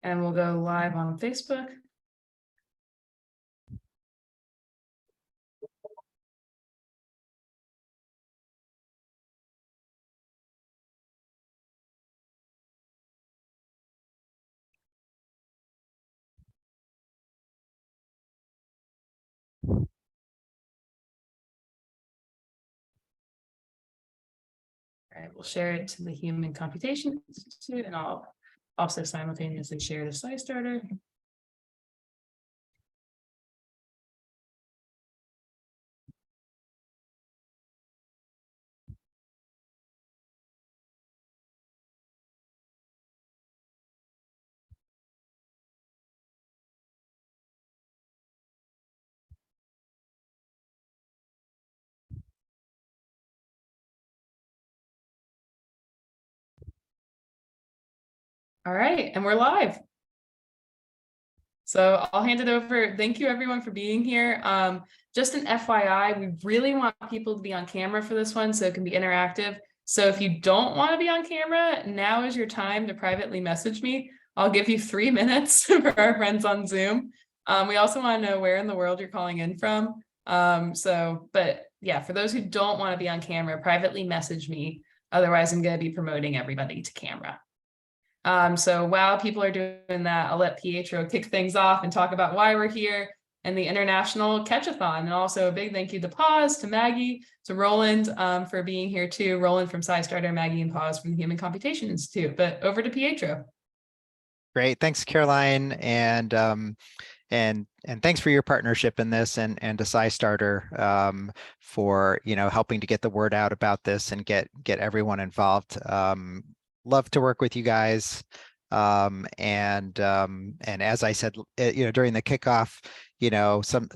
and we'll go live on Facebook. All right, we'll share it to the Human Computation Institute, and I'll also simultaneously share to SciStarter. All right, and we're live. So I'll hand it over. Thank you everyone for being here. Just an FYI, we really want people to be on camera for this one so it can be interactive. So if you don't want to be on camera, now is your time to privately message me. I'll give you 3 minutes for our friends on Zoom. We also want to know where in the world you're calling in from. But yeah, for those who don't want to be on camera, privately message me. Otherwise, I'm going to be promoting everybody to camera. So while people are doing that, I'll let Pietro kick things off and talk about why we're here and the International Catchathon. And also a big thank you to Paz, to Maggie, to Roland for being here too. Roland from SciStarter, Maggie and Paz from the Human Computation Institute. But over to Pietro. Great, thanks, Caroline, and thanks for your partnership in this, and to SciStarter for helping to get the word out about this and get everyone involved. Love to work with you guys, and as I said, during the kickoff,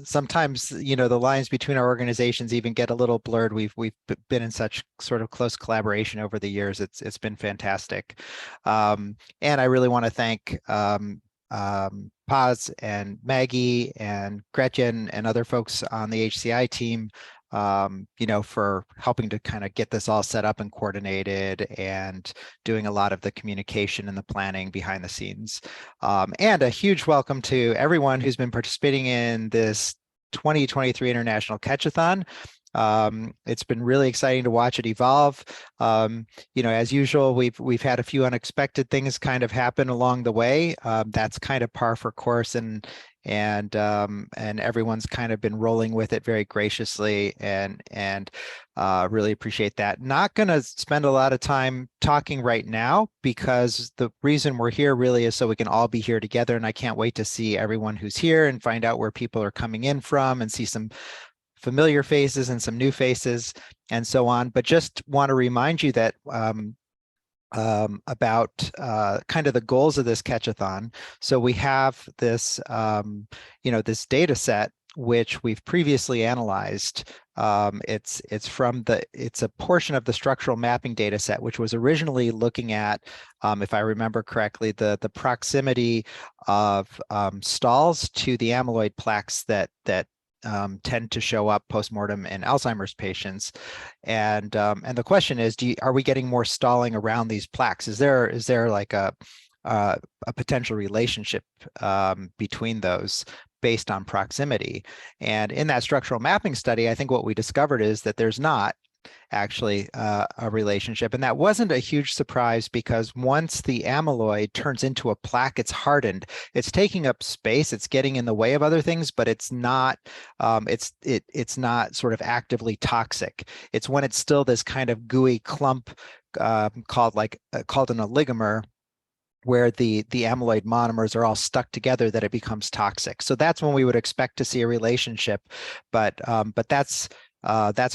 sometimes the lines between our organizations even get a little blurred. We've been in such sort of close collaboration over the years. It's been fantastic, and I really want to thank Paz and Maggie and Gretchen and other folks on the HCI team, for helping to kind of get this all set up and coordinated and doing a lot of the communication and the planning behind the scenes. And a huge welcome to everyone who's been participating in this 2023 International Catchathon. It's been really exciting to watch it evolve. As usual, we've had a few unexpected things kind of happen along the way. That's kind of par for course, and everyone's kind of been rolling with it very graciously, and really appreciate that. Not going to spend a lot of time talking right now, because the reason we're here really is so we can all be here together, and I can't wait to see everyone who's here and find out where people are coming in from and see some familiar faces and some new faces and so on. But just want to remind you that about kind of the goals of this catchathon. So we have this, this data set which we've previously analyzed. It's a portion of the structural mapping data set, which was originally looking at, if I remember correctly, the proximity of stalls to the amyloid plaques that tend to show up postmortem in Alzheimer's patients, and the question is, are we getting more stalling around these plaques? Is there like a potential relationship between those based on proximity? And in that structural mapping study, I think what we discovered is that there's not actually a relationship, and that wasn't a huge surprise, because once the amyloid turns into a plaque, it's hardened, it's taking up space, it's getting in the way of other things, but it's not it's not sort of actively toxic. It's when it's still this kind of gooey clump called an oligomer, where the amyloid monomers are all stuck together, that it becomes toxic. So that's when we would expect to see a relationship, but that's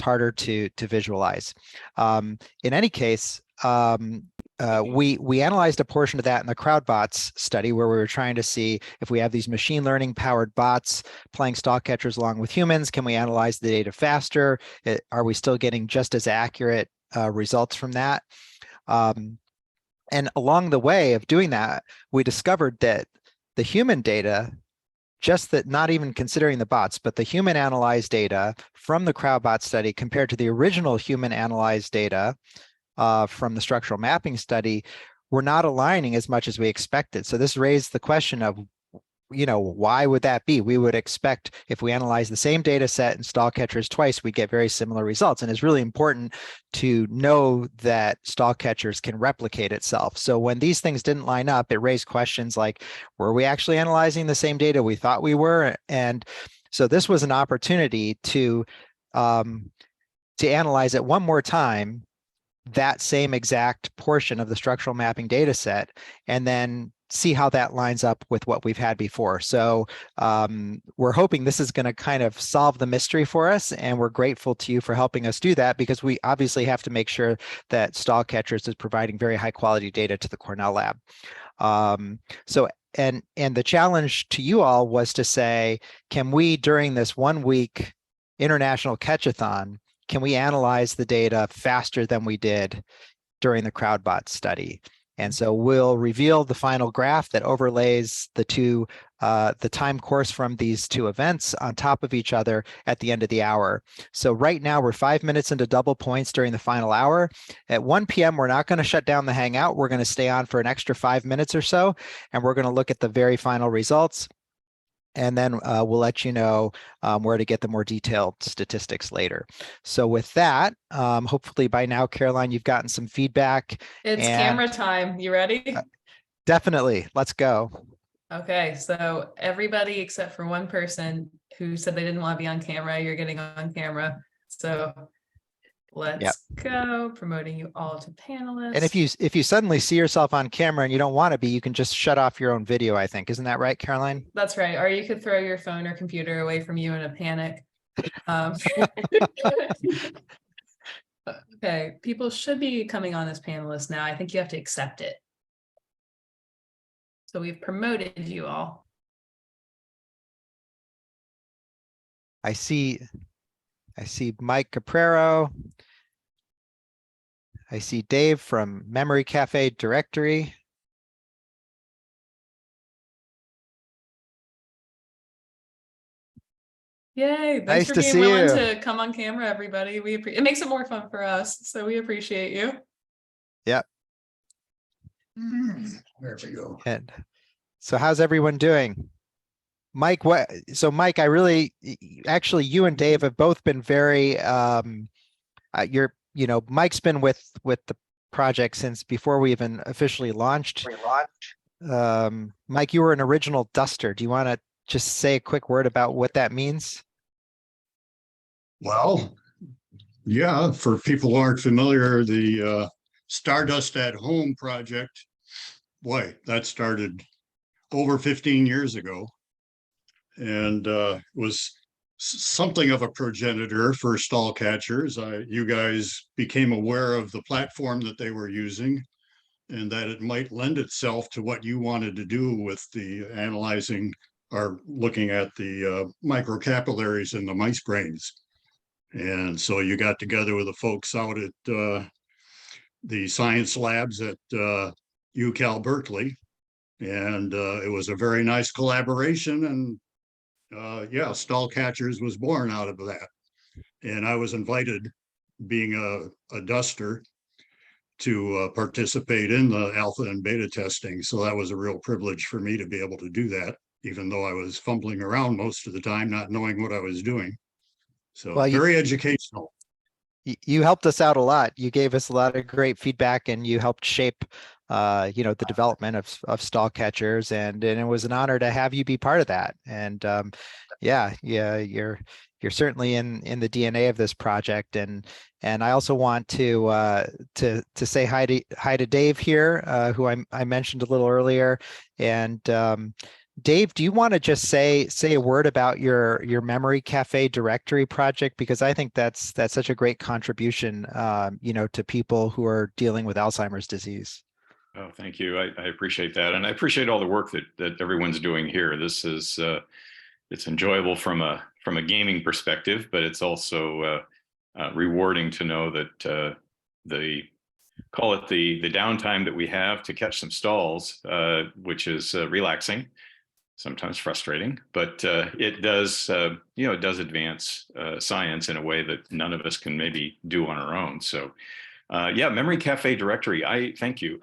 harder to visualize. In any case, we analyzed a portion of that in the CrowdBots study, where we were trying to see if we have these machine learning powered bots playing stall catchers along with humans, can we analyze the data faster? Are we still getting just as accurate results from that? And along the way of doing that, we discovered that the human data, just that, not even considering the bots, but the human analyzed data from the CrowdBot study compared to the original human analyzed data from the structural mapping study, were not aligning as much as we expected. So this raised the question of, why would that be? We would expect if we analyze the same data set and stall catchers twice, we get very similar results. And it's really important to know that stall catchers can replicate itself. So when these things didn't line up, it raised questions like, were we actually analyzing the same data we thought we were? And so this was an opportunity to analyze it one more time, that same exact portion of the structural mapping data set, and then see how that lines up with what we've had before. So we're hoping this is going to kind of solve the mystery for us, and we're grateful to you for helping us do that, because we obviously have to make sure that stall catchers is providing very high quality data to the Cornell lab. And the challenge to you all was to say, can we, during this 1 week International Catchathon, can we analyze the data faster than we did during the CrowdBot study? And so we'll reveal the final graph that overlays the time course from these two events on top of each other at the end of the hour. So right now we're 5 minutes into double points during the final hour. At 1 p.m., we're not going to shut down the Hangout. We're going to stay on for an extra 5 minutes or so, and we're going to look at the very final results. And then we'll let you know where to get the more detailed statistics later. So with that, hopefully by now, Caroline, you've gotten some feedback. It's camera time. You ready? Definitely. Let's go. Okay, so everybody except for one person who said they didn't want to be on camera, you're getting on camera. So let's go, promoting you all to panelists. And if you suddenly see yourself on camera and you don't want to be, you can just shut off your own video, I think. Isn't that right, Caroline? That's right. Or you could throw your phone or computer away from you in a panic. Okay, people should be coming on as panelists now. I think you have to accept it. So we've promoted you all. I see Mike Caprero. I see Dave from Memory Cafe Directory. Yay, thanks Nice for to being see willing you. to come on camera, everybody. It makes it more fun for us, so we appreciate you. Yep. There we go. And so how's everyone doing? Mike, Mike, actually, you and Dave have both been very, Mike's been with the project since before we even officially launched. Mike, you were an original duster. Do you want to just say a quick word about what that means? Well, yeah, for people who aren't familiar, the Stardust at Home project, boy, that started over 15 years ago, and was something of a progenitor for stall catchers. You guys became aware of the platform that they were using, and that it might lend itself to what you wanted to do with the analyzing or looking at the microcapillaries in the mice brains. And so you got together with the folks out at the science labs at UCal Berkeley, and it was a very nice collaboration. And yeah, Stall Catchers was born out of that. And I was invited, being a duster, to participate in the alpha and beta testing. So that was a real privilege for me to be able to do that, even though I was fumbling around most of the time, not knowing what I was doing. So very educational. You helped us out a lot. You gave us a lot of great feedback, and you helped shape, the development of stall catchers, and it was an honor to have you be part of that. And you're certainly in the DNA of this project. And I also want to say hi to Dave here, who I mentioned a little earlier. And Dave, do you want to just say a word about your Memory Cafe directory project? Because I think that's such a great contribution, to people who are dealing with Alzheimer's disease. Oh, thank you. I appreciate that. And I appreciate all the work that everyone's doing here. This is, it's enjoyable from a gaming perspective, but it's also rewarding to know that call it the downtime that we have to catch some stalls, which is relaxing, sometimes frustrating, but it does, it does advance science in a way that none of us can maybe do on our own. So yeah, Memory Cafe directory, I thank you.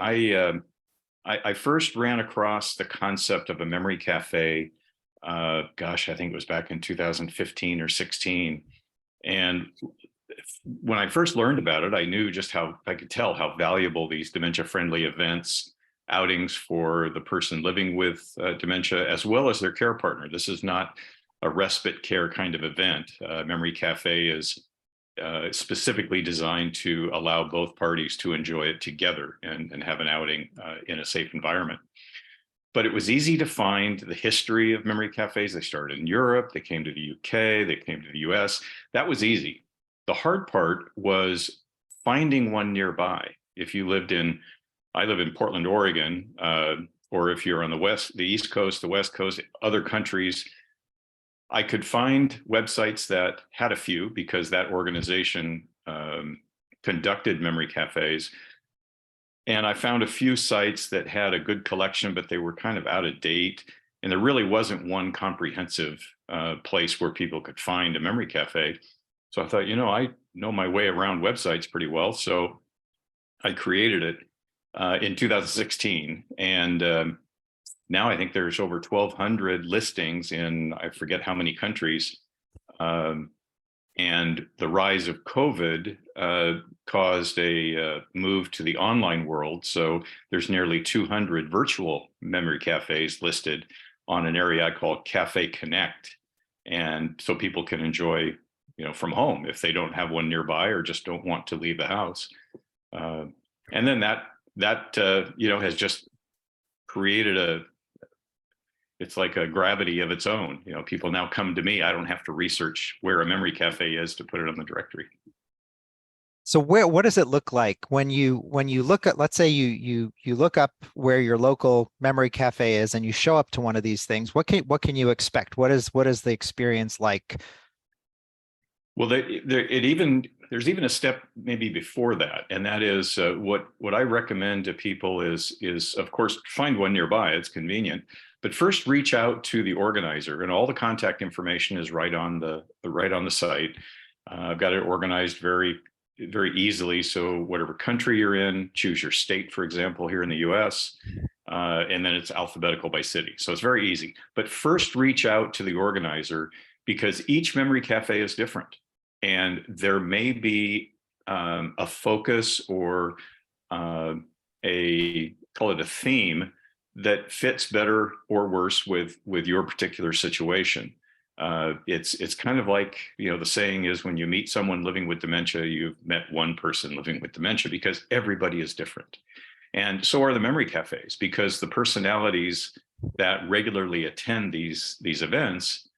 I first ran across the concept of a memory cafe. Gosh, I think it was back in 2015 or 16. And when I first learned about it, I knew just how I could tell how valuable these dementia-friendly events, outings for the person living with dementia, as well as their care partner. This is not a respite care kind of event. Memory Cafe is specifically designed to allow both parties to enjoy it together and have an outing in a safe environment. But it was easy to find the history of memory cafes. They started in Europe, they came to the UK, they came to the US. That was easy. The hard part was finding one nearby. If you lived in, I live in Portland, Oregon, or if you're on the East Coast, the West Coast, other countries, I could find websites that had a few because that organization conducted memory cafes. And I found a few sites that had a good collection, but they were kind of out of date. And there really wasn't one comprehensive place where people could find a memory cafe. So I thought, I know my way around websites pretty well. So I created it in 2016. And now I think there's over 1,200 listings in, I forget how many countries. And the rise of COVID caused a move to the online world. So there's nearly 200 virtual memory cafes listed on an area I call Cafe Connect. And so people can enjoy, from home if they don't have one nearby or just don't want to leave the house. And then that has just created it's like a gravity of its own. People now come to me. I don't have to research where a memory cafe is to put it on the directory. So what does it look like when you look at, let's say you look up where your local memory cafe is and you show up to one of these things? What can you expect? What is the experience like? Well, there's even a step maybe before that, and that is what I recommend to people is of course find one nearby. It's convenient, but first reach out to the organizer, and all the contact information is right on the site. I've got it organized very easily. So whatever country you're in, choose your state, for example, here in the US, and then it's alphabetical by city. So it's very easy. But first reach out to the organizer because each memory cafe is different. And there may be a focus or call it a theme that fits better or worse with your particular situation. It's kind of like, the saying is when you meet someone living with dementia, you've met one person living with dementia because everybody is different. And so are the memory cafes, because the personalities that regularly attend these events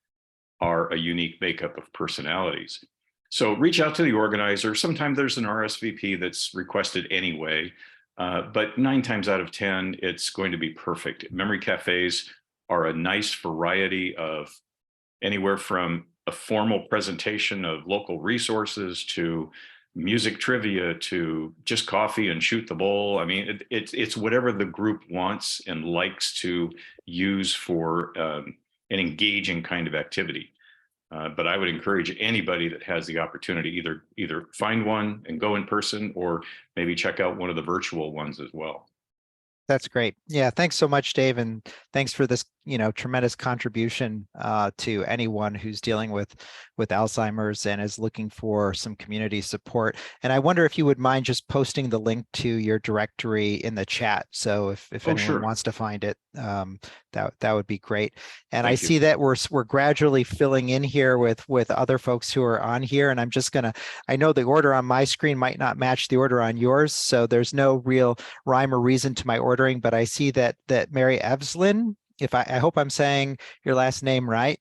are a unique makeup of personalities. So reach out to the organizer. Sometimes there's an RSVP that's requested anyway, but 9 times out of 10, it's going to be perfect. Memory cafes are a nice variety of anywhere from a formal presentation of local resources to music trivia to just coffee and shoot the bowl. I mean, it's whatever the group wants and likes to use for an engaging kind of activity. But I would encourage anybody that has the opportunity either find one and go in person or maybe check out one of the virtual ones as well. That's great. Yeah, thanks so much, Dave, and thanks for this, tremendous contribution to anyone who's dealing with Alzheimer's and is looking for some community support. And I wonder if you would mind just posting the link to your directory in the chat. So if anyone sure. wants to find it, that would be great. And Thank I you. see that we're gradually filling in here with other folks who are on here, and I'm just I know the order on my screen might not match the order on yours, so there's no real rhyme or reason to my ordering, but I see that Mary Evslin, if I hope I'm saying your last name right.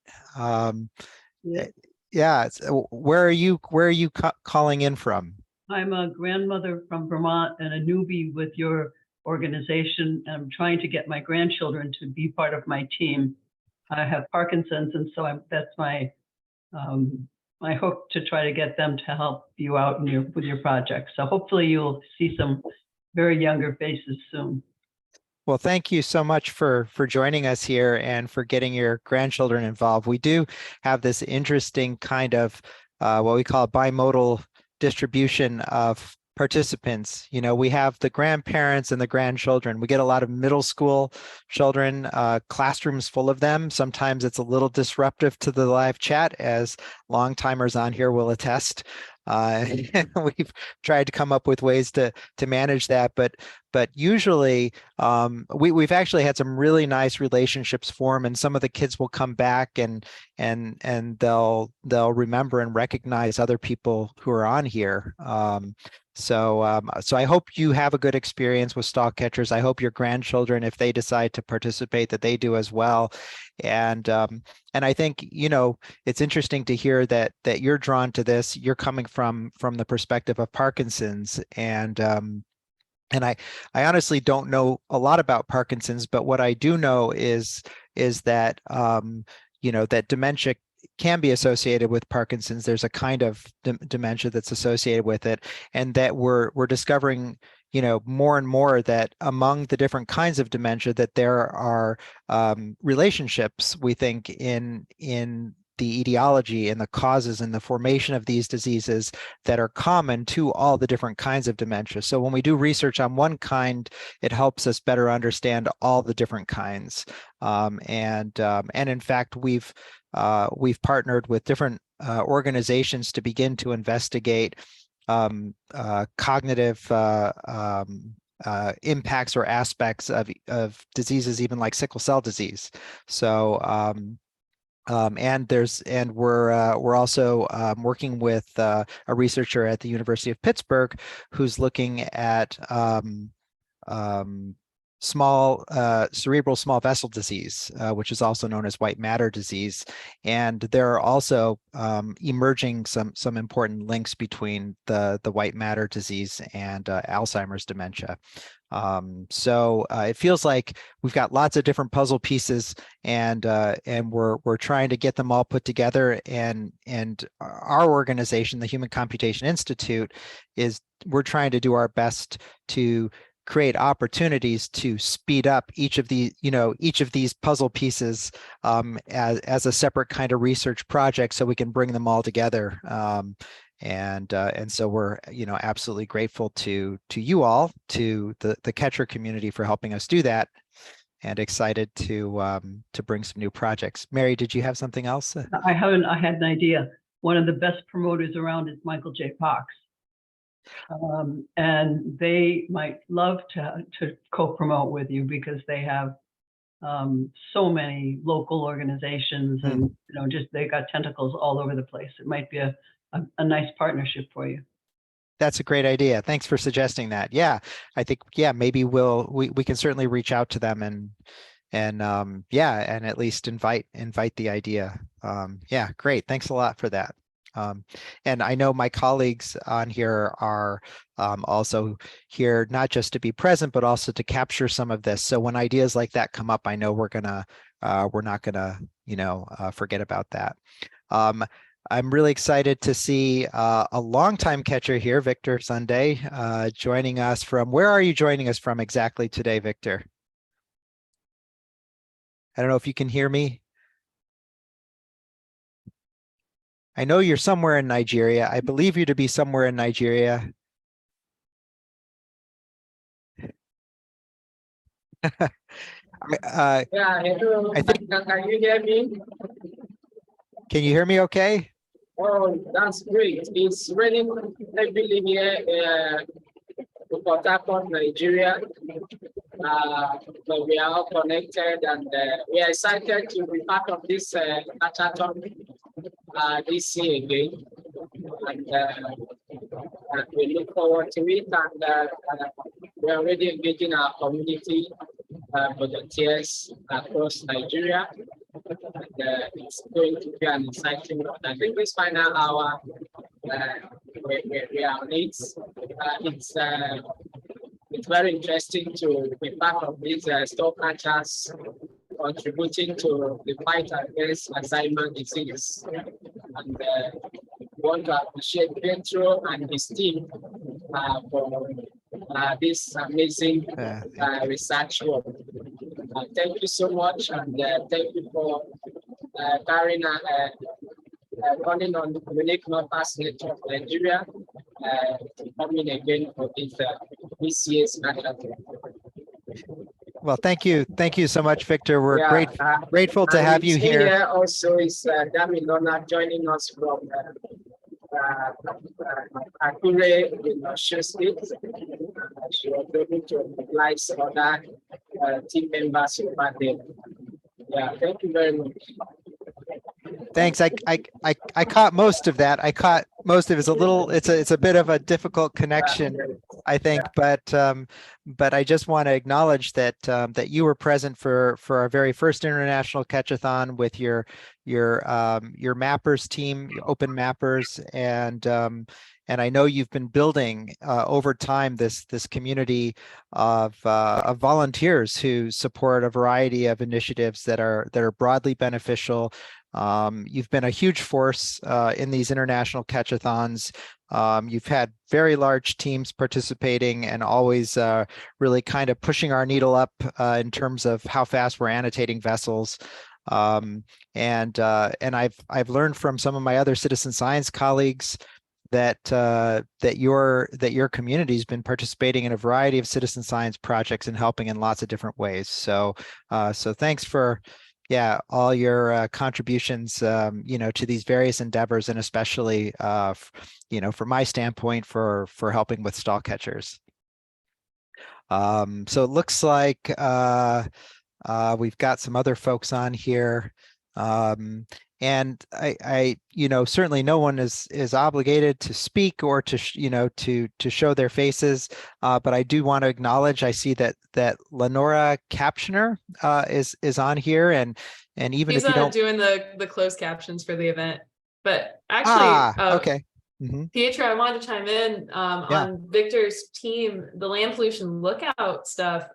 Yeah. Where are you calling in from? I'm a grandmother from Vermont and a newbie with your organization. I'm trying to get my grandchildren to be part of my team. I have Parkinson's, and so that's my hope to try to get them to help you out with your project. So hopefully you'll see some very younger faces soon. Well, thank you so much for joining us here and for getting your grandchildren involved. We do have this interesting kind of what we call bimodal distribution of participants. You know, we have the grandparents and the grandchildren. We get a lot of middle school children, classrooms full of them. Sometimes it's a little disruptive to the live chat, as long-timers on here will attest. We've tried to come up with ways to manage that, but usually we've actually had some really nice relationships form, and some of the kids will come back and they'll remember and recognize other people who are on here. So I hope you have a good experience with stalk catchers. I hope your grandchildren, if they decide to participate, that they do as well. And I think, you know, it's interesting to hear that you're drawn to this. You're coming from the perspective of Parkinson's, and I honestly don't know a lot about Parkinson's, but what I do know is that you know, that dementia can be associated with Parkinson's. There's a kind of dementia that's associated with it, and that we're discovering, you know, more and more that among the different kinds of dementia, that there are relationships, we think, in the etiology and the causes and the formation of these diseases that are common to all the different kinds of dementia. So when we do research on one kind, it helps us better understand all the different kinds. And in fact, we've partnered with different organizations to begin to investigate cognitive impacts or aspects of diseases, even like sickle cell disease. So and we're also working with a researcher at the University of Pittsburgh who's looking at cerebral small vessel disease, which is also known as white matter disease. And there are also emerging some important links between the white matter disease and Alzheimer's dementia. So it feels like we've got lots of different puzzle pieces, and we're trying to get them all put together. And our organization, the Human Computation Institute, we're trying to do our best to create opportunities to speed up each of these puzzle pieces as a separate kind of research project, so we can bring them all together. And so we're, you know, absolutely grateful to you all, to the catcher community, for helping us do that, and excited to bring some new projects. Mary, did you have something else? I haven't. I had an idea. One of the best promoters around is Michael J. Fox. And they might love to co-promote with you, because they have so many local organizations, and you know, just they got tentacles all over the place. It might be a nice partnership for you. That's a great idea. Thanks for suggesting that. Yeah, I think, yeah, maybe we can certainly reach out to them and yeah, and at least invite the idea. Yeah, great. Thanks a lot for that. And I know my colleagues on here are also here not just to be present, but also to capture some of this. So when ideas like that come up, I know we're not gonna, you know, forget about that. I'm really excited to see a longtime catcher here, Victor Sunday, joining us from. Where are you joining us from exactly today, Victor? I don't know if you can hear me. I know you're somewhere in Nigeria. I believe you to be somewhere in Nigeria. Yeah, hello. I think, can you hear me? Can you hear me okay? Oh, that's great. It's raining heavily here in Port Harcourt, Nigeria. But we are all connected, and we are excited to be part of this catchathon this year again. And we look forward to it, and we're already engaging our community volunteers across Nigeria. And it's going to be an exciting one. I think this final hour, we are on it. It's very interesting to be part of these stalk catchers contributing to the fight against Alzheimer's disease. And want to appreciate Petro and his team for this amazing research work. Thank you so much, and thank you for running on the unique Northwest Network of Nigeria. coming again for this year's hackathon. Well, thank you so much, Victor. We're Yeah, grateful to and have you with me here. also is Damilona joining us from Akure in Osun State. She was able to apply some other team members over there. Yeah, thank you very much. Thanks. I caught most of that. I caught most of it. It's a bit of a difficult connection, I think, but I just want to acknowledge that that you were present for our very first International Catchathon with your mappers team, your open mappers, and I know you've been building over time this community of volunteers who support a variety of initiatives that are broadly beneficial. You've been a huge force in these international catchathons. You've had very large teams participating and always really kind of pushing our needle up in terms of how fast we're annotating vessels. And I've learned from some of my other citizen science colleagues that your community's been participating in a variety of citizen science projects and helping in lots of different ways. So thanks for all your contributions to these various endeavors, and especially from my standpoint for helping with stall catchers. So it looks like we've got some other folks on here. And I certainly no one is obligated to speak or to show their faces, but I do want to acknowledge. I see that Lenora Captioner is on here, and even He's if you don't doing the closed captions for the event, but actually, okay. Mm-hmm. Pietro, I wanted to chime in on Victor's team, the land pollution lookout stuff.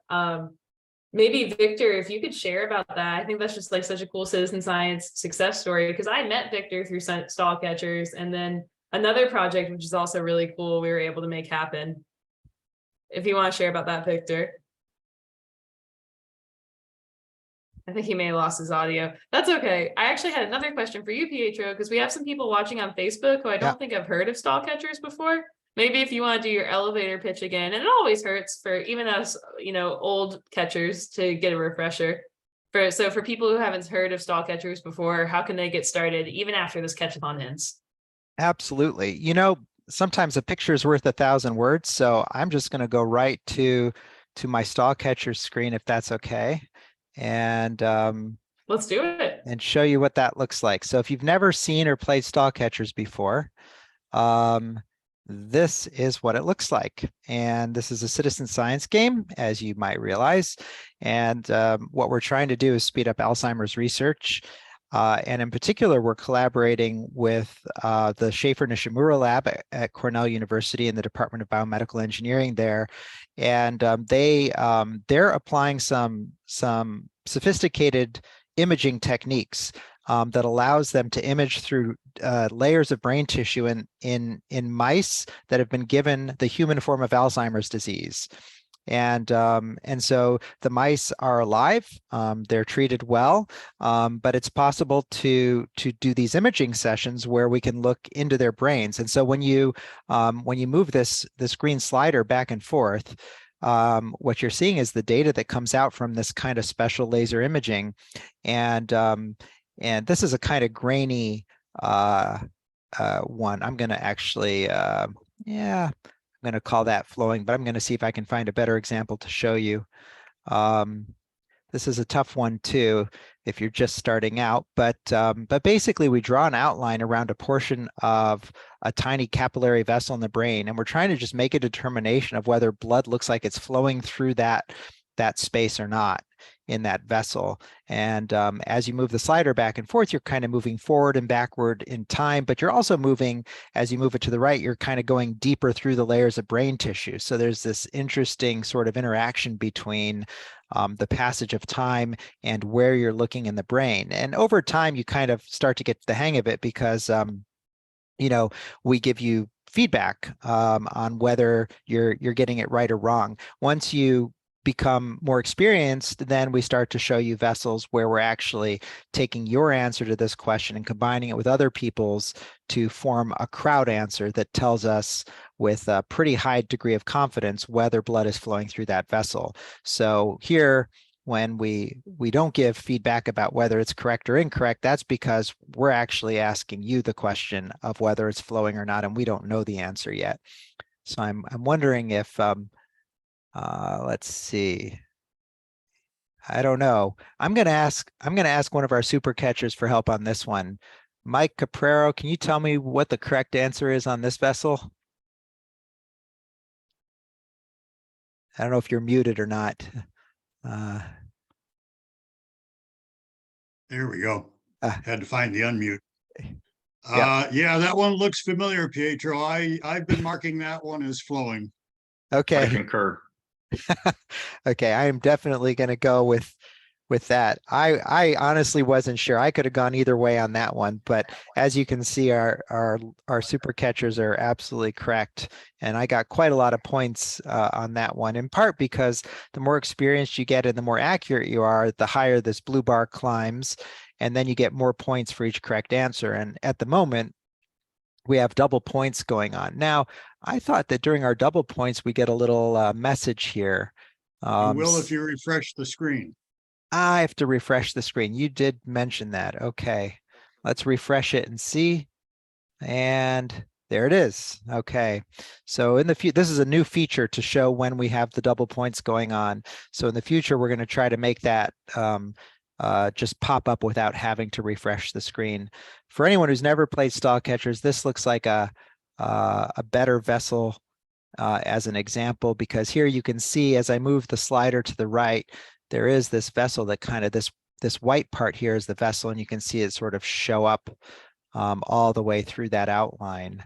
Maybe Victor, if you could share about that. I think that's just like such a cool citizen science success story, because I met Victor through stall catchers, and then another project, which is also really cool, we were able to make happen. If you want to share about that, Victor. I think he may have lost his audio. That's okay. I actually had another question for you, Pietro, because we have some people watching on Facebook who I don't think have heard of stall catchers before. Maybe if you want to do your elevator pitch again, and it always hurts for even us, old catchers to get a refresher. So for people who haven't heard of stall catchers before, how can they get started even after this catchathon ends? Absolutely. Sometimes a picture is worth 1,000 words. So I'm just going to go right to my stall catcher screen, if that's okay. And let's do it and show you what that looks like. So if you've never seen or played stall catchers before, this is what it looks like. And this is a citizen science game, as you might realize. And what we're trying to do is speed up Alzheimer's research. And in particular, we're collaborating with the Schaefer Nishimura lab at Cornell University in the Department of Biomedical Engineering there. And they're applying some sophisticated imaging techniques that allows them to image through layers of brain tissue in mice that have been given the human form of Alzheimer's disease. And so the mice are alive, they're treated well, but it's possible to do these imaging sessions where we can look into their brains. And so when you move this green slider back and forth, what you're seeing is the data that comes out from this kind of special laser imaging. And this is a kind of grainy one. I'm going to actually, I'm going to call that flowing, but I'm going to see if I can find a better example to show you. This is a tough one too, if you're just starting out, but basically we draw an outline around a portion of a tiny capillary vessel in the brain, and we're trying to just make a determination of whether blood looks like it's flowing through that space or not in that vessel. And as you move the slider back and forth, you're kind of moving forward and backward in time, but you're also moving, as you move it to the right, you're kind of going deeper through the layers of brain tissue. So there's this interesting sort of interaction between the passage of time and where you're looking in the brain. And over time, you kind of start to get the hang of it because, we give you feedback on whether you're getting it right or wrong. Once you become more experienced, then we start to show you vessels where we're actually taking your answer to this question and combining it with other people's to form a crowd answer that tells us with a pretty high degree of confidence whether blood is flowing through that vessel. So here, when we don't give feedback about whether it's correct or incorrect, that's because we're actually asking you the question of whether it's flowing or not, and we don't know the answer yet. So I'm wondering if let's see. I don't know. I'm gonna ask one of our super catchers for help on this one. Mike Caprero, can you tell me what the correct answer is on this vessel? I don't know if you're muted or not. There we go. Ah. Had to find the unmute. Yep. Yeah, that one looks familiar, Pietro. I've been marking that one as flowing. I Okay. concur. Okay, I am definitely going to go with that. I honestly wasn't sure. I could have gone either way on that one, but as you can see, our super catchers are absolutely correct, and I got quite a lot of points on that one. In part because the more experienced you get and the more accurate you are, the higher this blue bar climbs, and then you get more points for each correct answer. And at the moment, we have double points going on. Now, I thought that during our double points, we get a little message here. You will if you refresh the screen. I have to refresh the screen. You did mention that. Okay, let's refresh it and see. And there it is. Okay, so in the future, this is a new feature to show when we have the double points going on. So in the future, we're going to try to make that just pop up without having to refresh the screen. For anyone who's never played stall catchers, this looks like a better vessel as an example, because here you can see as I move the slider to the right, there is this vessel that kind of this white part here is the vessel, and you can see it sort of show up all the way through that outline.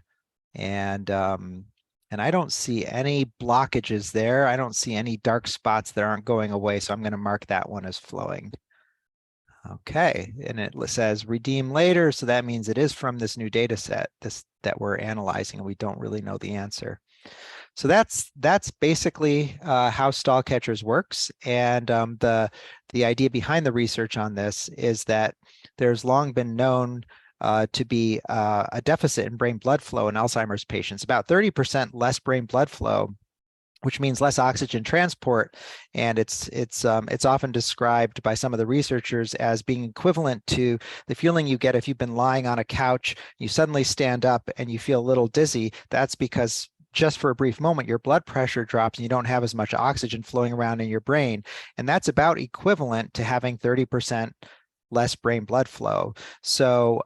And I don't see any blockages there. I don't see any dark spots that aren't going away. So I'm going to mark that one as flowing. Okay, and it says redeem later. So that means it is from this new data set that we're analyzing, and we don't really know the answer. So that's basically how stall catchers works. And the idea behind the research on this is that there's long been known to be a deficit in brain blood flow in Alzheimer's patients, about 30% less brain blood flow, which means less oxygen transport. And it's often described by some of the researchers as being equivalent to the feeling you get if you've been lying on a couch, you suddenly stand up and you feel a little dizzy. That's because just for a brief moment, your blood pressure drops and you don't have as much oxygen flowing around in your brain. And that's about equivalent to having 30% less brain blood flow. So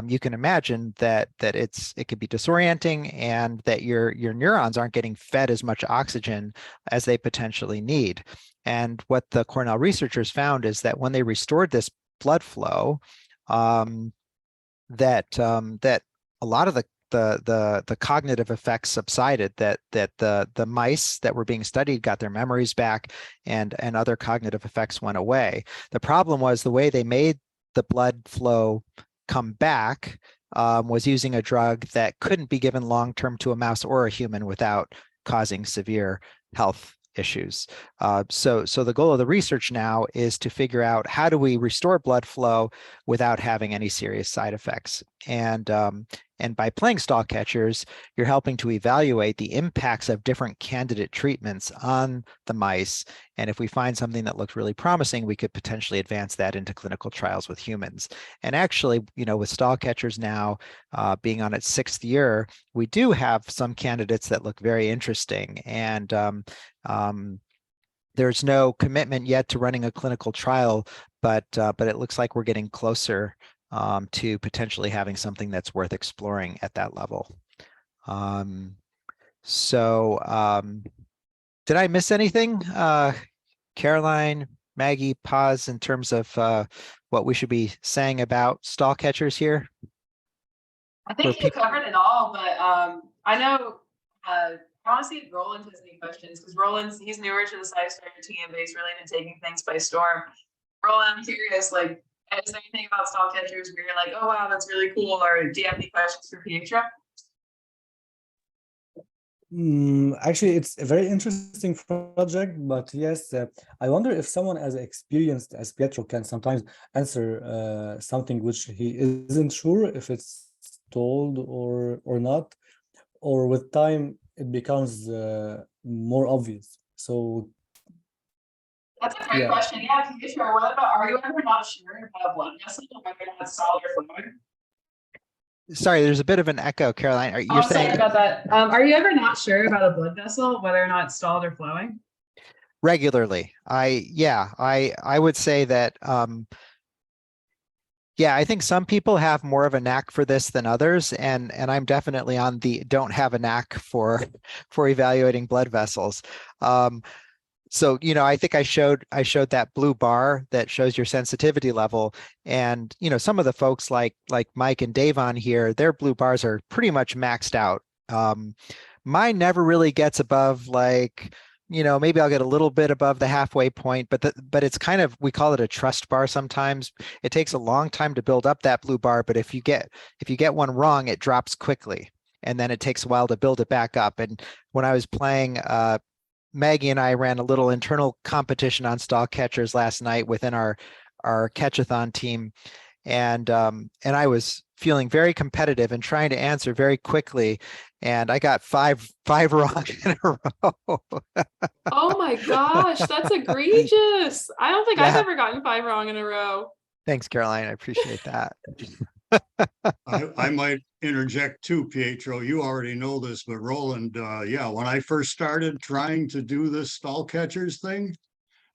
you can imagine that it could be disorienting, and that your neurons aren't getting fed as much oxygen as they potentially need. And what the Cornell researchers found is that when they restored this blood flow, that a lot of the cognitive effects subsided, that the mice that were being studied got their memories back, and other cognitive effects went away. The problem was the way they made the blood flow come back was using a drug that couldn't be given long-term to a mouse or a human without causing severe health issues. So the goal of the research now is to figure out how do we restore blood flow without having any serious side effects. And by playing stall catchers, you're helping to evaluate the impacts of different candidate treatments on the mice. And if we find something that looks really promising, we could potentially advance that into clinical trials with humans. And actually, with stall catchers now being on its 6th year, we do have some candidates that look very interesting. And there's no commitment yet to running a clinical trial, but it looks like we're getting closer to potentially having something that's worth exploring at that level. Did I miss anything? Caroline, Maggie, pause in terms of what we should be saying about stall catchers here? I think you covered it all, but I know I want to see if Roland has any questions, because he's newer to the SciStarter team, but he's really been taking things by storm. Roland, I'm curious, like, is there anything about stall catchers where you're like, oh wow, that's really cool, or do you have any questions for Pietro? Actually, it's a very interesting project, but yes, I wonder if someone as experienced as Pietro can sometimes answer something which he isn't sure if it's told or not, or with time it becomes more obvious. So That's a great yeah, question. Yeah, Pietro, what about, are you ever not sure about a blood vessel, whether that's solid or fluid? Sorry, there's a bit of an echo, Caroline. Are you Oh, sorry saying about that. Are you ever not sure about a blood vessel, whether or not it's stalled or flowing? regularly? I would say that yeah, I think some people have more of a knack for this than others, and I'm definitely on the don't have a knack for evaluating blood vessels. So, I think I showed that blue bar that shows your sensitivity level. And, some of the folks like Mike and Dave on here, their blue bars are pretty much maxed out. Mine never really gets above like, maybe I'll get a little bit above the halfway point, but it's kind of, we call it a trust bar sometimes. It takes a long time to build up that blue bar, but if you get one wrong, it drops quickly. And then it takes a while to build it back up. And when I was playing, Maggie and I ran a little internal competition on stall catchers last night within our catchathon team, and I was feeling very competitive and trying to answer very quickly, and I got five wrong in a row. Oh my gosh, that's egregious. I don't think I've Yeah. ever gotten 5 wrong in a row. Thanks, Caroline. I appreciate that. I might interject too, Pietro. You already know this, but Roland, yeah, when I first started trying to do this stall catchers thing,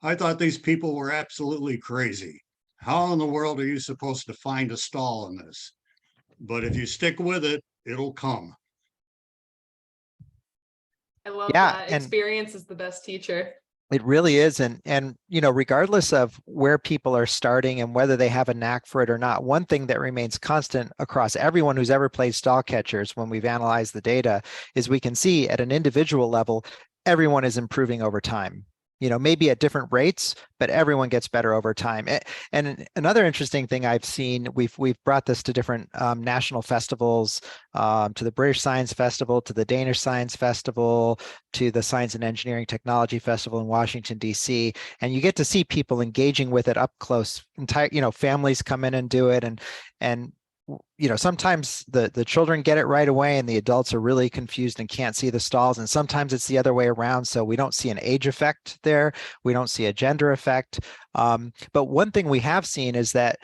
I thought these people were absolutely crazy. How in the world are you supposed to find a stall in this? But if you stick with it, it'll come. I love Yeah, that. and Experience is the best teacher. it really is. And regardless of where people are starting and whether they have a knack for it or not, one thing that remains constant across everyone who's ever played stall catchers when we've analyzed the data is we can see at an individual level, everyone is improving over time. Maybe at different rates, but everyone gets better over time. And another interesting thing I've seen, we've brought this to different national festivals, to the British Science Festival, to the Danish Science Festival, to the Science and Engineering Technology Festival in Washington, D.C. And you get to see people engaging with it up close. Entire, families come in and do it. And sometimes the children get it right away and the adults are really confused and can't see the stalls. And sometimes it's the other way around. So we don't see an age effect there. We don't see a gender effect. But one thing we have seen is that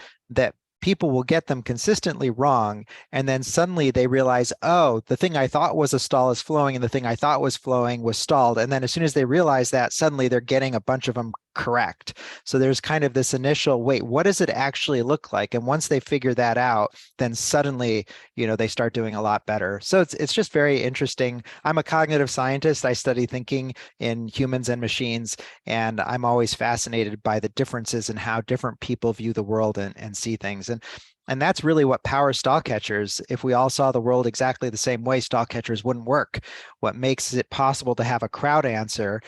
people will get them consistently wrong. And then suddenly they realize, oh, the thing I thought was a stall is flowing and the thing I thought was flowing was stalled. And then as soon as they realize that, suddenly they're getting a bunch of them correct. So there's kind of this initial, wait, what does it actually look like? And once they figure that out, then suddenly, they start doing a lot better. So it's just very interesting. I'm a cognitive scientist. I study thinking in humans and machines, and I'm always fascinated by the differences in how different people view the world and see things. And that's really what powers stall catchers. If we all saw the world exactly the same way, stall catchers wouldn't work. What makes it possible to have a crowd answer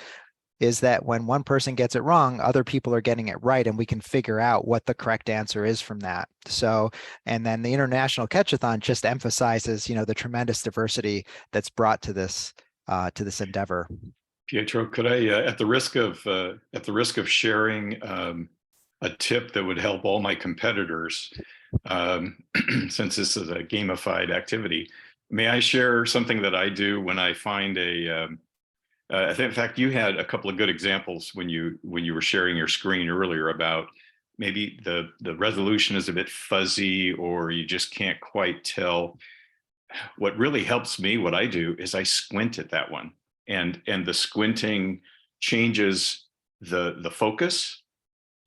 is that when one person gets it wrong, other people are getting it right, and we can figure out what the correct answer is from that. So, and then the International Catchathon just emphasizes, the tremendous diversity that's brought to this endeavor. Pietro, could I, at the risk of sharing a tip that would help all my competitors, since this is a gamified activity, may I share something that I do when I find I think, in fact, you had a couple of good examples when you were sharing your screen earlier about maybe the resolution is a bit fuzzy or you just can't quite tell. What really helps me, what I do, is I squint at that one, and the squinting changes the focus,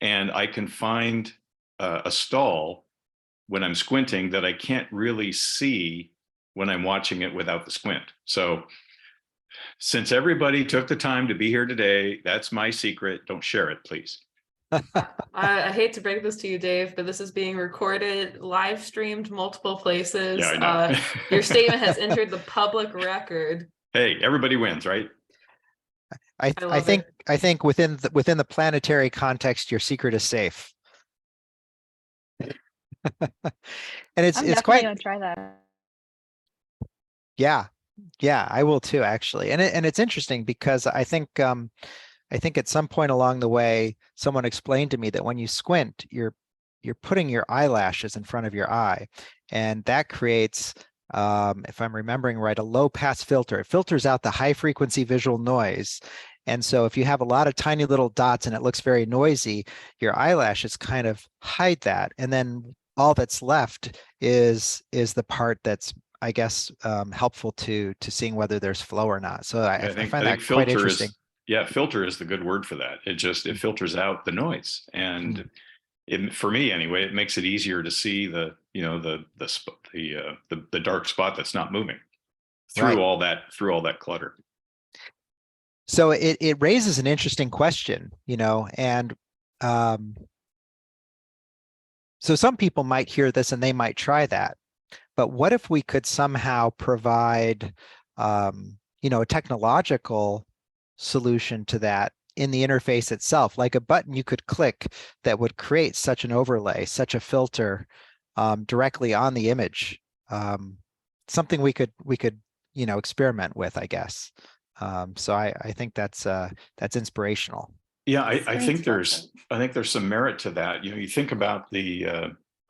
and I can find a stall when I'm squinting that I can't really see when I'm watching it without the squint. So since everybody took the time to be here today, that's my secret. Don't share it, please. I hate to break this to you, Dave, but this is being recorded, live streamed multiple places. Yeah, I know. Your statement has entered the public record. Hey, everybody wins, right? I think within the planetary context, your secret is safe. And it's I'm definitely quite, gonna try that. yeah. Yeah, I will too, actually. And it's interesting because I think at some point along the way, someone explained to me that when you squint, you're putting your eyelashes in front of your eye, and that creates, if I'm remembering right, a low pass filter. It filters out the high frequency visual noise. And so if you have a lot of tiny little dots and it looks very noisy, your eyelashes kind of hide that. And then all that's left is the part that's, I guess, helpful to seeing whether there's flow or not. So I find that quite interesting. Filter is the good word for that. It filters out the noise, and for me anyway, it makes it easier to see the dark spot that's not moving through all that clutter. So it raises an interesting question, and so some people might hear this and they might try that. But what if we could somehow provide, a technological solution to that in the interface itself, like a button you could click that would create such an overlay, such a filter directly on the image? Something we could experiment with, I guess. So I think that's inspirational. Yeah, I think there's some merit to that. You think about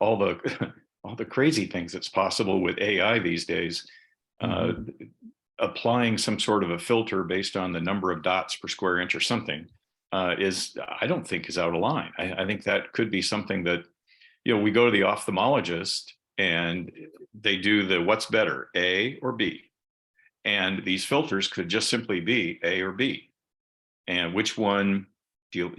all the crazy things that's possible with AI these days. Applying some sort of a filter based on the number of dots per square inch or something I don't think is out of line. I think that could be something that, we go to the ophthalmologist and they do the what's better, A or B. And these filters could just simply be A or B. And which one do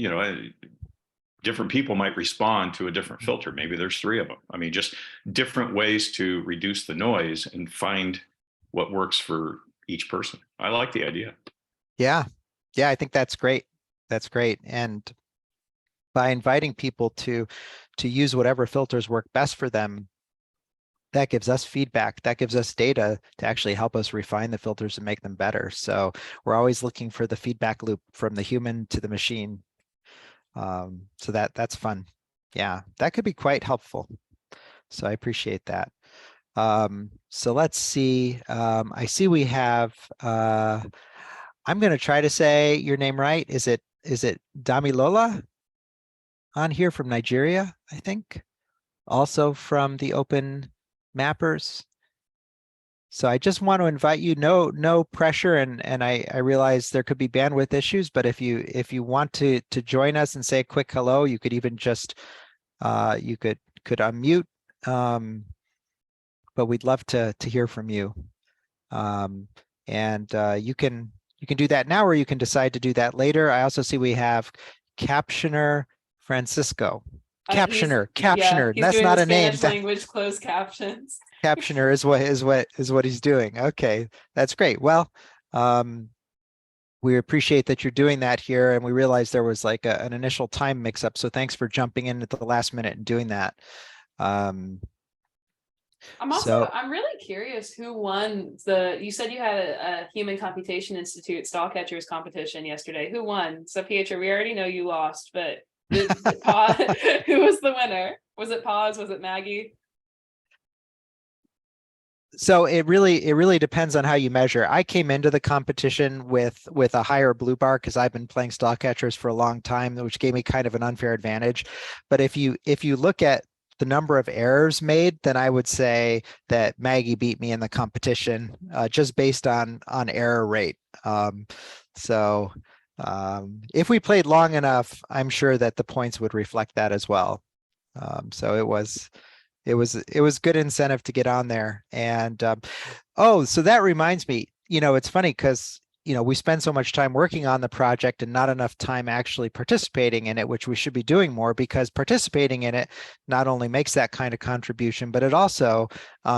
different people might respond to a different filter. Maybe there's 3 of them. I mean, just different ways to reduce the noise and find what works for each person. I like the idea. Yeah, I think that's great. That's great. And by inviting people to use whatever filters work best for them, that gives us feedback, that gives us data to actually help us refine the filters and make them better. So we're always looking for the feedback loop from the human to the machine. So that's fun. Yeah, that could be quite helpful. So I appreciate that. So let's see. I see we have, I'm going to try to say your name right. Is it Damilola on here from Nigeria, I think, also from the Open Mappers. So I just want to invite you, no pressure, and I realize there could be bandwidth issues, but if you want to join us and say a quick hello, you could even just you could unmute, but we'd love to hear from you. And you can do that now, or you can decide to do that later. I also see we have Captioner Francisco. Captioner. Yeah, That's not a name. Spanish language closed captions. Captioner is what he's doing. Okay, that's great. Well, we appreciate that you're doing that here, and we realized there was like an initial time mix-up. So thanks for jumping in at the last minute and doing that. I'm really curious who won you said you had a Human Computation Institute stall catchers competition yesterday. Who won? So Pietro, we already know you lost, but who was the winner? Was it Paz? Was it Maggie? So it really depends on how you measure. I came into the competition with a higher blue bar because I've been playing stall catchers for a long time, which gave me kind of an unfair advantage. But if you look at the number of errors made, then I would say that Maggie beat me in the competition just based on error rate. If we played long enough, I'm sure that the points would reflect that as well. So it was good incentive to get on there. And so that reminds me, it's funny because we spend so much time working on the project and not enough time actually participating in it, which we should be doing more, because participating in it not only makes that kind of contribution, but it also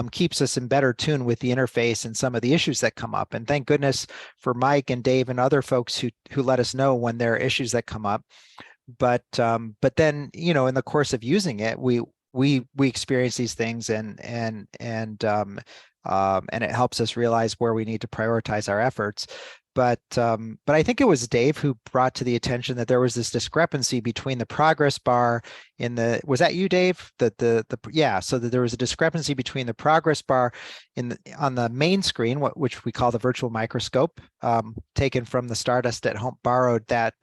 keeps us in better tune with the interface and some of the issues that come up. And thank goodness for Mike and Dave and other folks who let us know when there are issues that come up. But then, in the course of using it, we experience these things and it helps us realize where we need to prioritize our efforts. but I think it was Dave who brought to the attention that there was this discrepancy between the progress bar in the, was that you, Dave? Yeah, so that there was a discrepancy between the progress bar on the main screen, which we call the virtual microscope, taken from the Stardust at Home, borrowed that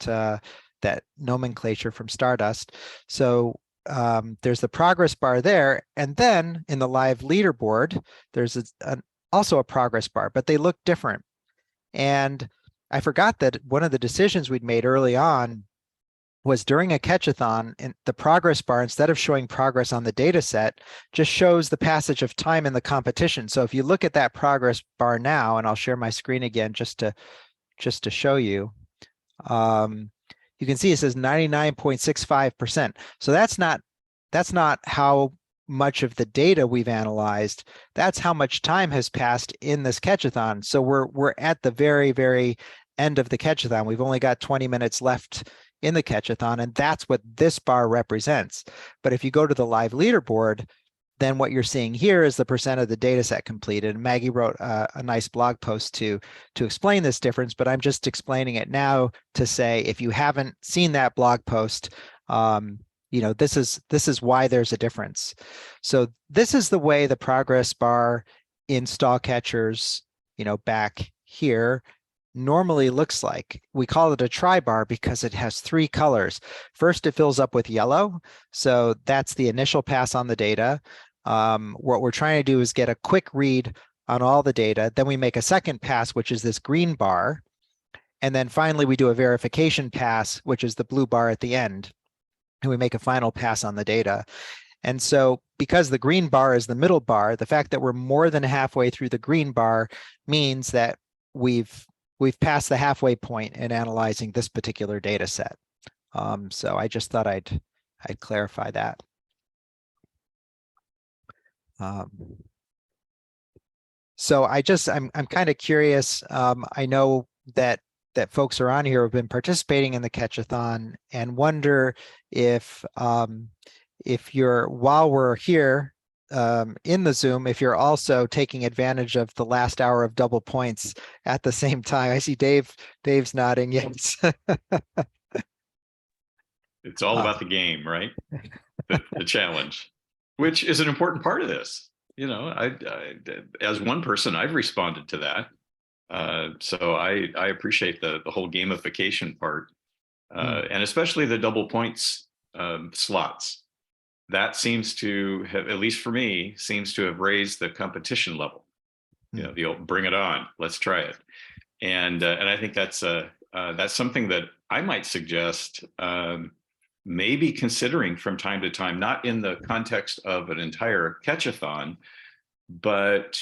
nomenclature from Stardust. So there's the progress bar there, and then in the live leaderboard, there's also a progress bar, but they look different. And I forgot that one of the decisions we'd made early on was during a catchathon, and the progress bar, instead of showing progress on the data set, just shows the passage of time in the competition. So if you look at that progress bar now, and I'll share my screen again just to show you, you can see it says 99.65%. So that's not how much of the data we've analyzed. That's how much time has passed in this catchathon. So we're at the very, very end of the catchathon. We've only got 20 minutes left in the catchathon, and that's what this bar represents. But if you go to the live leaderboard, then what you're seeing here is the percent of the data set completed. Maggie wrote a nice blog post to explain this difference, but I'm just explaining it now to say, if you haven't seen that blog post, this is why there's a difference. So this is the way the progress bar in stall catchers, back here, normally looks like. We call it a tri-bar because it has three colors. First, it fills up with yellow. So that's the initial pass on the data. What we're trying to do is get a quick read on all the data. Then we make a second pass, which is this green bar. And then finally, we do a verification pass, which is the blue bar at the end. And we make a final pass on the data. And so because the green bar is the middle bar, the fact that we're more than halfway through the green bar means that we've passed the halfway point in analyzing this particular data set. So I just thought I'd clarify that. So I'm kind of curious. I know that folks are on here who have been participating in the catchathon, and wonder if you're, while we're here in the Zoom, if you're also taking advantage of the last hour of double points at the same time. I see Dave's nodding. Yes. It's all about the game, right? The challenge, which is an important part of this. I as one person, I've responded to that. So I appreciate the whole gamification part, and especially the double points slots. That seems to have, at least for me, seems to have raised the competition level. The old bring it on, let's try it, and I think that's something that I might suggest maybe considering from time to time, not in the context of an entire catchathon, but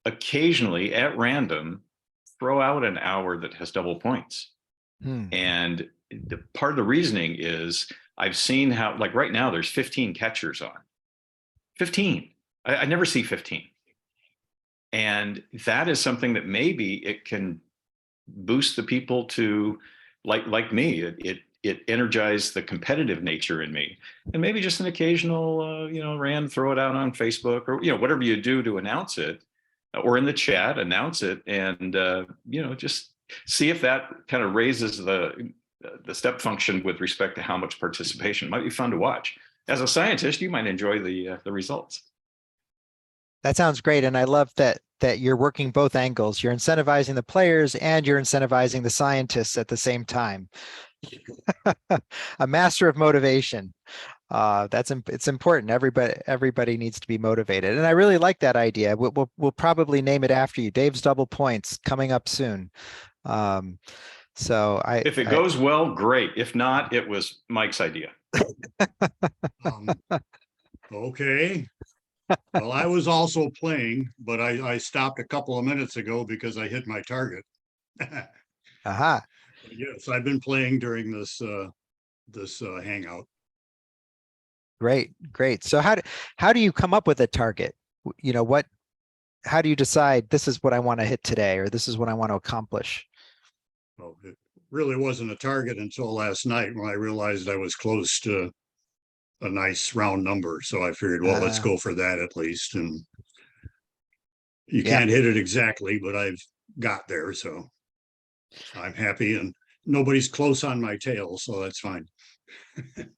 occasionally at random, throw out an hour that has double points. And part of the reasoning is I've seen how, like right now, there's 15 catchers on. 15. I never see 15. And that is something that maybe it can boost the people to, like me, it energized the competitive nature in me. And maybe just an occasional, Rand, throw it out on Facebook or, whatever you do to announce it, or in the chat, announce it, and, just see if that kind of raises the step function with respect to how much participation. It might be fun to watch. As a scientist, you might enjoy the results. That sounds great. And I love that you're working both angles. You're incentivizing the players and you're incentivizing the scientists at the same time. A master of motivation. It's important. Everybody needs to be motivated. And I really like that idea. We'll probably name it after you. Dave's double points coming up soon. If it goes well, great. If not, it was Mike's idea. Okay. Well, I was also playing, but I stopped a couple of minutes ago because I hit my target. Aha. Yes, I've been playing during this hangout. Great. So how do you come up with a target? How do you decide this is what I want to hit today, or this is what I want to accomplish? Well, it really wasn't a target until last night when I realized I was close to a nice round number. So I figured, well, let's go for that at least. And you can't hit it exactly, but I've got there. So I'm happy, and nobody's close on my tail, so that's fine. I'd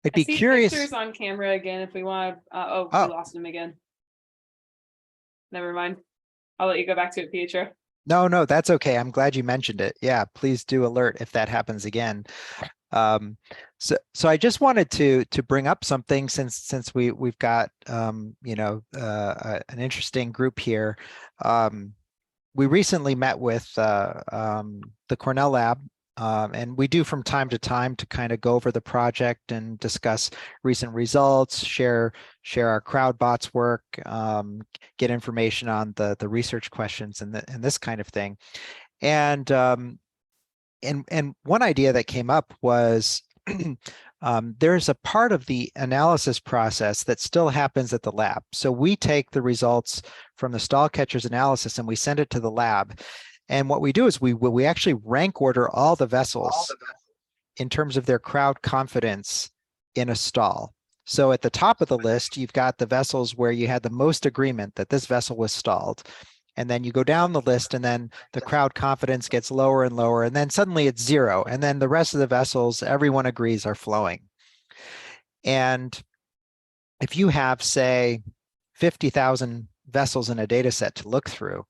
I be see curious. pictures on camera again if we want. Oh, Oh. we lost him again. Never mind. I'll let you go back to it, Pietro. No, that's okay. I'm glad you mentioned it. Yeah, please do alert if that happens again. So I just wanted to bring up something since we've got an interesting group here. We recently met with the Cornell lab, and we do from time to time to kind of go over the project and discuss recent results, share our CrowdBots work, get information on the research questions and this kind of thing. And one idea that came up was there's a part of the analysis process that still happens at the lab. So we take the results from the stall catchers analysis and we send it to the lab. And what we do is we actually rank order all the vessels in terms of their crowd confidence in a stall. So at the top of the list, you've got the vessels where you had the most agreement that this vessel was stalled. And then you go down the list and then the crowd confidence gets lower and lower. And then suddenly it's 0. And then the rest of the vessels, everyone agrees, are flowing. And if you have, say, 50,000 vessels in a data set to look through,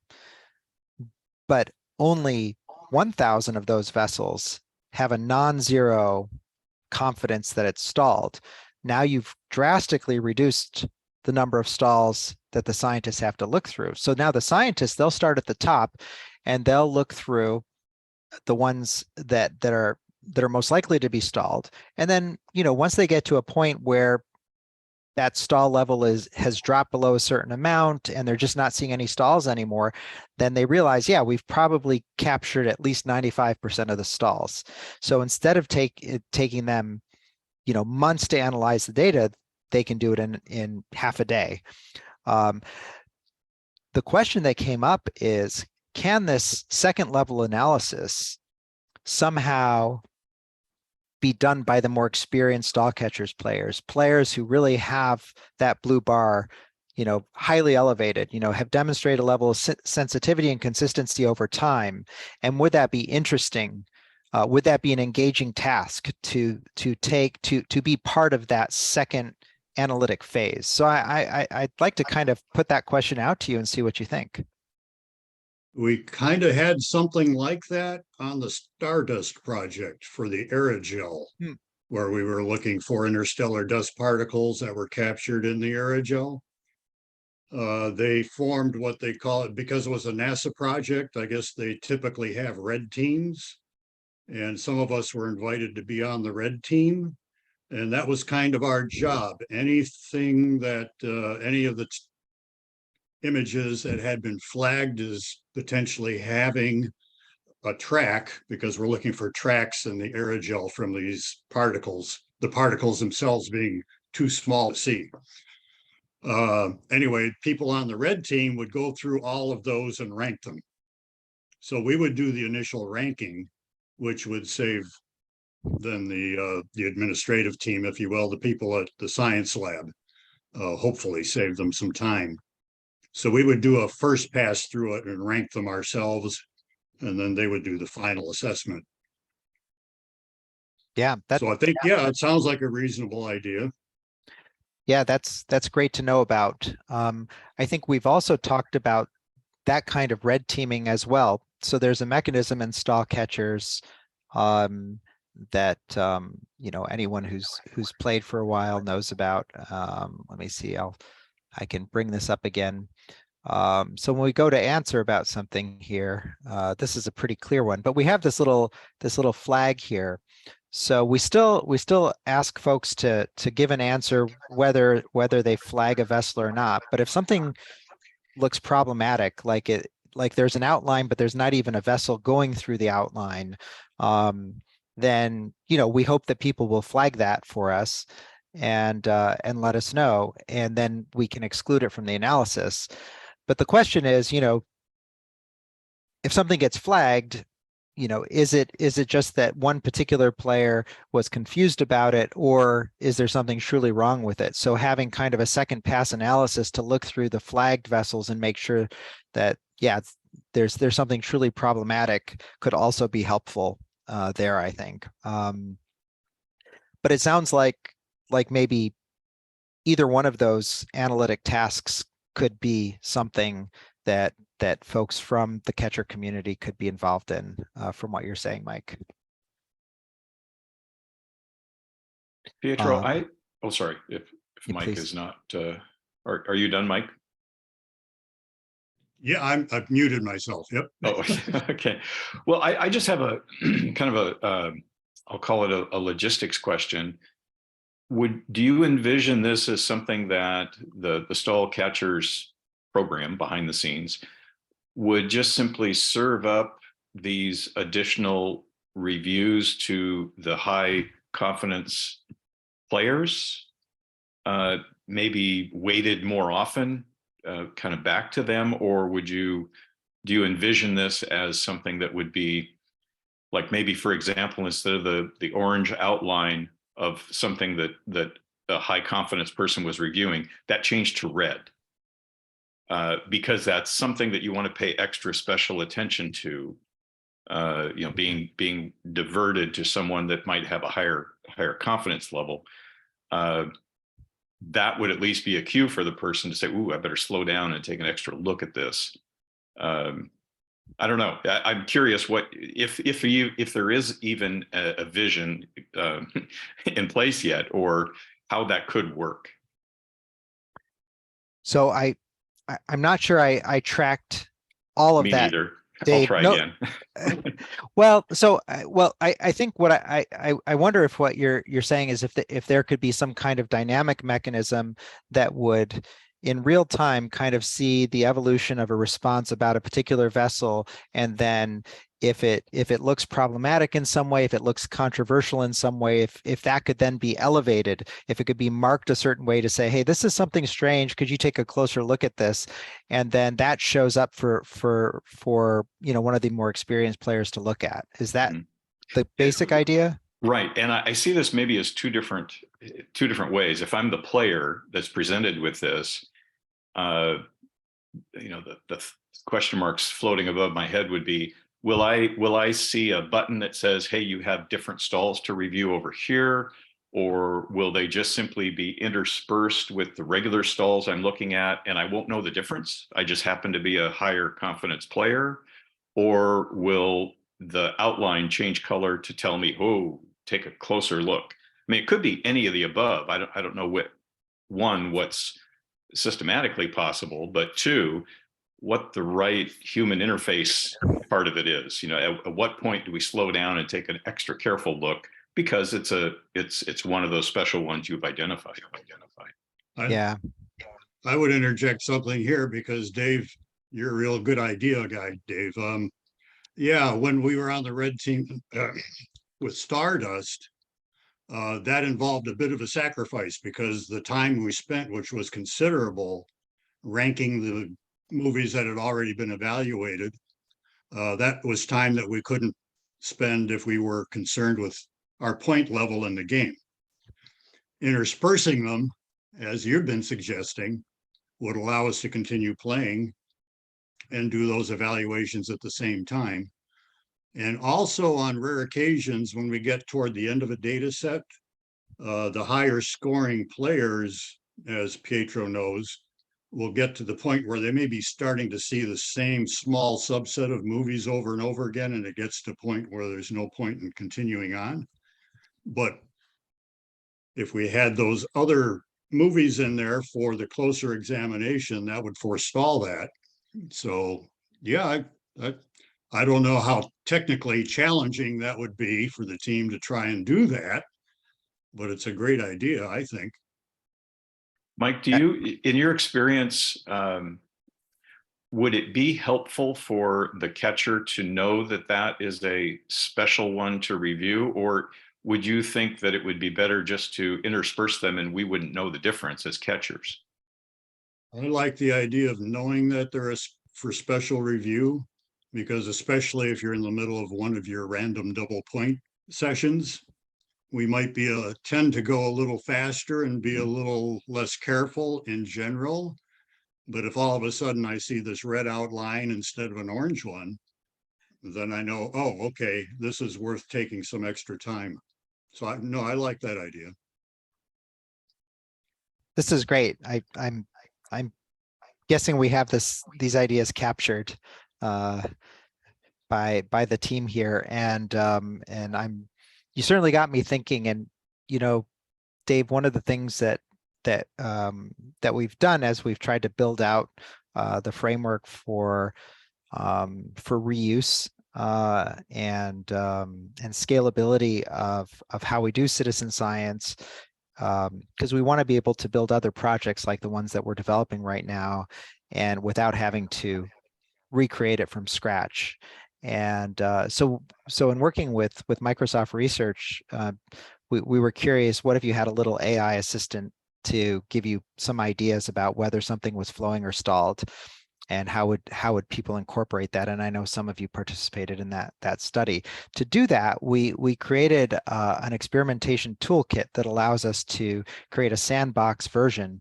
but only 1,000 of those vessels have a non-zero confidence that it's stalled, now you've drastically reduced the number of stalls that the scientists have to look through. So now the scientists, they'll start at the top and they'll look through the ones that are most likely to be stalled. And then, once they get to a point where that stall level has dropped below a certain amount and they're just not seeing any stalls anymore, then they realize, yeah, we've probably captured at least 95% of the stalls. So instead of taking them, months to analyze the data, they can do it in half a day. The question that came up is, can this second level analysis somehow be done by the more experienced stall catchers players who really have that blue bar, highly elevated, have demonstrated a level of sensitivity and consistency over time? And would that be interesting? Would that be an engaging task to be part of that second analytic phase? So I'd like to kind of put that question out to you and see what you think. We kind of had something like that on the Stardust project for the aerogel, where we were looking for interstellar dust particles that were captured in the aerogel. They formed what they call it, because it was a NASA project, I guess they typically have red teams. And some of us were invited to be on the red team. And that was kind of our job. Anything that, any of the images that had been flagged as potentially having a track, because we're looking for tracks in the aerogel from these particles, the particles themselves being too small to see. Anyway, people on the red team would go through all of those and rank them. So we would do the initial ranking, which would save then the administrative team, if you will, the people at the science lab, hopefully save them some time. So we would do a first pass through it and rank them ourselves, and then they would do the final assessment. Yeah. So I think, yeah, it sounds like a reasonable idea. Yeah, that's great to know about. I think we've also talked about that kind of red teaming as well. So there's a mechanism in stall catchers that anyone who's played for a while knows about. Let me see, I can bring this up again. So when we go to answer about something here, this is a pretty clear one, but we have this little flag here. So we still ask folks to give an answer whether they flag a vessel or not. But if something looks problematic, like there's an outline, but there's not even a vessel going through the outline, then we hope that people will flag that for us and let us know, and then we can exclude it from the analysis. But the question is, if something gets flagged, is it just that one particular player was confused about it, or is there something truly wrong with it? So having kind of a second pass analysis to look through the flagged vessels and make sure that, yeah, there's something truly problematic could also be helpful there, I think. But it sounds like maybe either one of those analytic tasks could be something that folks from the catcher community could be involved in, from what you're saying, Mike. Pietro, oh, sorry, if yeah, Mike please. is not, are you done, Mike? Yeah, I've muted myself. Yep. Oh, okay. Well, I just have a kind of I'll call it a logistics question. Do you envision this as something that the stall catchers program behind the scenes would just simply serve up these additional reviews to the high confidence players, maybe weighted more often, kind of back to them? Or do you envision this as something that would be like, maybe, for example, instead of the orange outline of something that a high confidence person was reviewing, that changed to red, because that's something that you want to pay extra special attention to, being diverted to someone that might have a higher confidence level. That would at least be a cue for the person to say, ooh, I better slow down and take an extra look at this. I don't know. I'm curious what if there is even a vision in place yet, or how that could work. So I'm not sure I tracked all of Me that. neither. Dave, I'll try no, again. well, so I think what I wonder if what you're saying is if there could be some kind of dynamic mechanism that would in real time kind of see the evolution of a response about a particular vessel, and then if it looks problematic in some way, if it looks controversial in some way, if that could then be elevated, if it could be marked a certain way to say, hey, this is something strange, could you take a closer look at this? And then that shows up for one of the more experienced players to look at. Is that the basic idea? Right. And I see this maybe as two different ways. If I'm the player that's presented with this, the question marks floating above my head would be, will I see a button that says, hey, you have different stalls to review over here? Or will they just simply be interspersed with the regular stalls I'm looking at, and I won't know the difference? I just happen to be a higher confidence player. Or will the outline change color to tell me, oh, take a closer look? I mean, it could be any of the above. I don't know what's systematically possible, but two, what the right human interface part of it is. At what point do we slow down and take an extra careful look, because it's one of those special ones you've identified. Yeah. I would interject something here, because Dave, you're a real good idea guy, Dave. Yeah, when we were on the red team with Stardust, that involved a bit of a sacrifice, because the time we spent, which was considerable, ranking the movies that had already been evaluated, that was time that we couldn't spend if we were concerned with our point level in the game. Interspersing them, as you've been suggesting, would allow us to continue playing and do those evaluations at the same time. And also, on rare occasions, when we get toward the end of a data set, the higher scoring players, as Pietro knows, will get to the point where they may be starting to see the same small subset of movies over and over again, and it gets to a point where there's no point in continuing on. But if we had those other movies in there for the closer examination, that would forestall that. So yeah, I don't know how technically challenging that would be for the team to try and do that, but it's a great idea, I think. Mike, do you, in your experience, would it be helpful for the catcher to know that that is a special one to review? Or would you think that it would be better just to intersperse them and we wouldn't know the difference as catchers? I like the idea of knowing that there is for special review, because especially if you're in the middle of one of your random double point sessions, we might tend to go a little faster and be a little less careful in general. But if all of a sudden I see this red outline instead of an orange one, then I know, oh, okay, this is worth taking some extra time. So I like that idea. This is great. I'm guessing we have these ideas captured by the team here, and you certainly got me thinking. And Dave, one of the things that we've done as we've tried to build out the framework for reuse and scalability of how we do citizen science, because we want to be able to build other projects like the ones that we're developing right now, and without having to recreate it from scratch. And so in working with Microsoft Research, we were curious, what if you had a little AI assistant to give you some ideas about whether something was flowing or stalled, and how would people incorporate that? And I know some of you participated in that study. To do that, we created an experimentation toolkit that allows us to create a sandbox version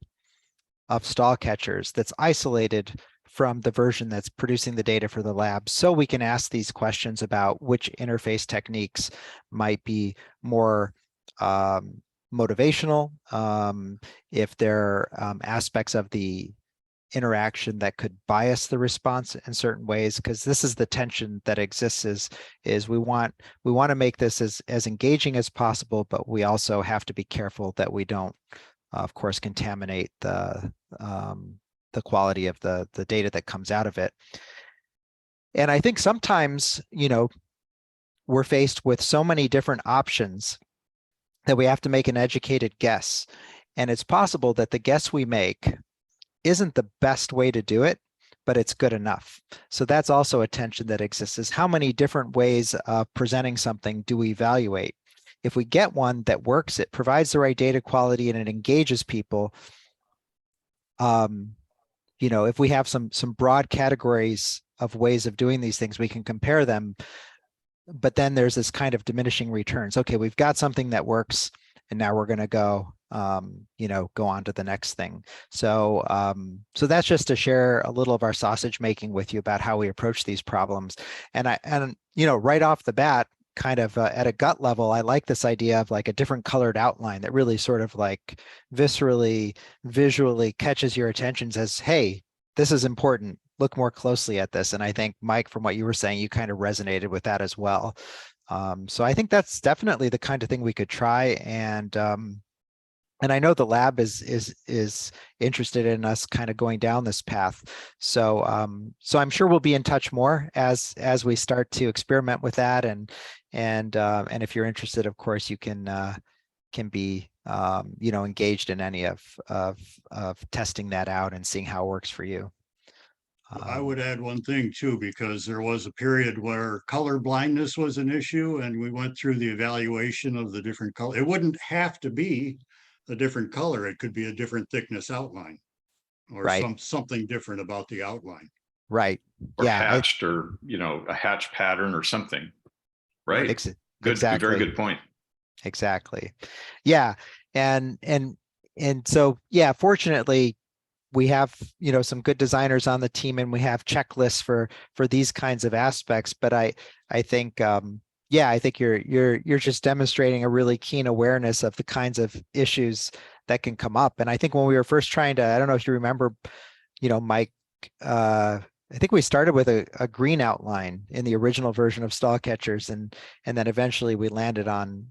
of stall catchers that's isolated from the version that's producing the data for the lab, so we can ask these questions about which interface techniques might be more motivational, if there are aspects of the interaction that could bias the response in certain ways, because this is the tension that exists, is we want to make this as engaging as possible, but we also have to be careful that we don't, of course, contaminate the quality of the data that comes out of it. And I think sometimes, we're faced with so many different options that we have to make an educated guess. And it's possible that the guess we make isn't the best way to do it, but it's good enough. So that's also a tension that exists, is how many different ways of presenting something do we evaluate? If we get one that works, it provides the right data quality and it engages people, if we have some broad categories of ways of doing these things, we can compare them. But then there's this kind of diminishing returns. Okay, we've got something that works, and now we're going to go on to the next thing. So that's just to share a little of our sausage making with you about how we approach these problems. And right off the bat, kind of at a gut level, I like this idea of like a different colored outline that really sort of like viscerally, visually catches your attention, says, hey, this is important. Look more closely at this. And I think, Mike, from what you were saying, you kind of resonated with that as well. So I think that's definitely the kind of thing we could try. And I know the lab is interested in us kind of going down this path. So I'm sure we'll be in touch more as we start to experiment with that. And if you're interested, of course, you can be engaged in any of testing that out and seeing how it works for you. I would add one thing too, because there was a period where color blindness was an issue, and we went through the evaluation of the different color. It wouldn't have to be a different color. It could be a different thickness outline, or right. something different about the outline. Right. Or yeah. hatched, or a hatch pattern or something. Right. Good. Exactly. Very good point. Exactly. Yeah. And so, yeah, fortunately, we have, some good designers on the team, and we have checklists for these kinds of aspects. But I think, I think you're just demonstrating a really keen awareness of the kinds of issues that can come up. And I think when we were first trying to, I don't know if you remember, Mike, I think we started with a green outline in the original version of stall catchers, and then eventually we landed on,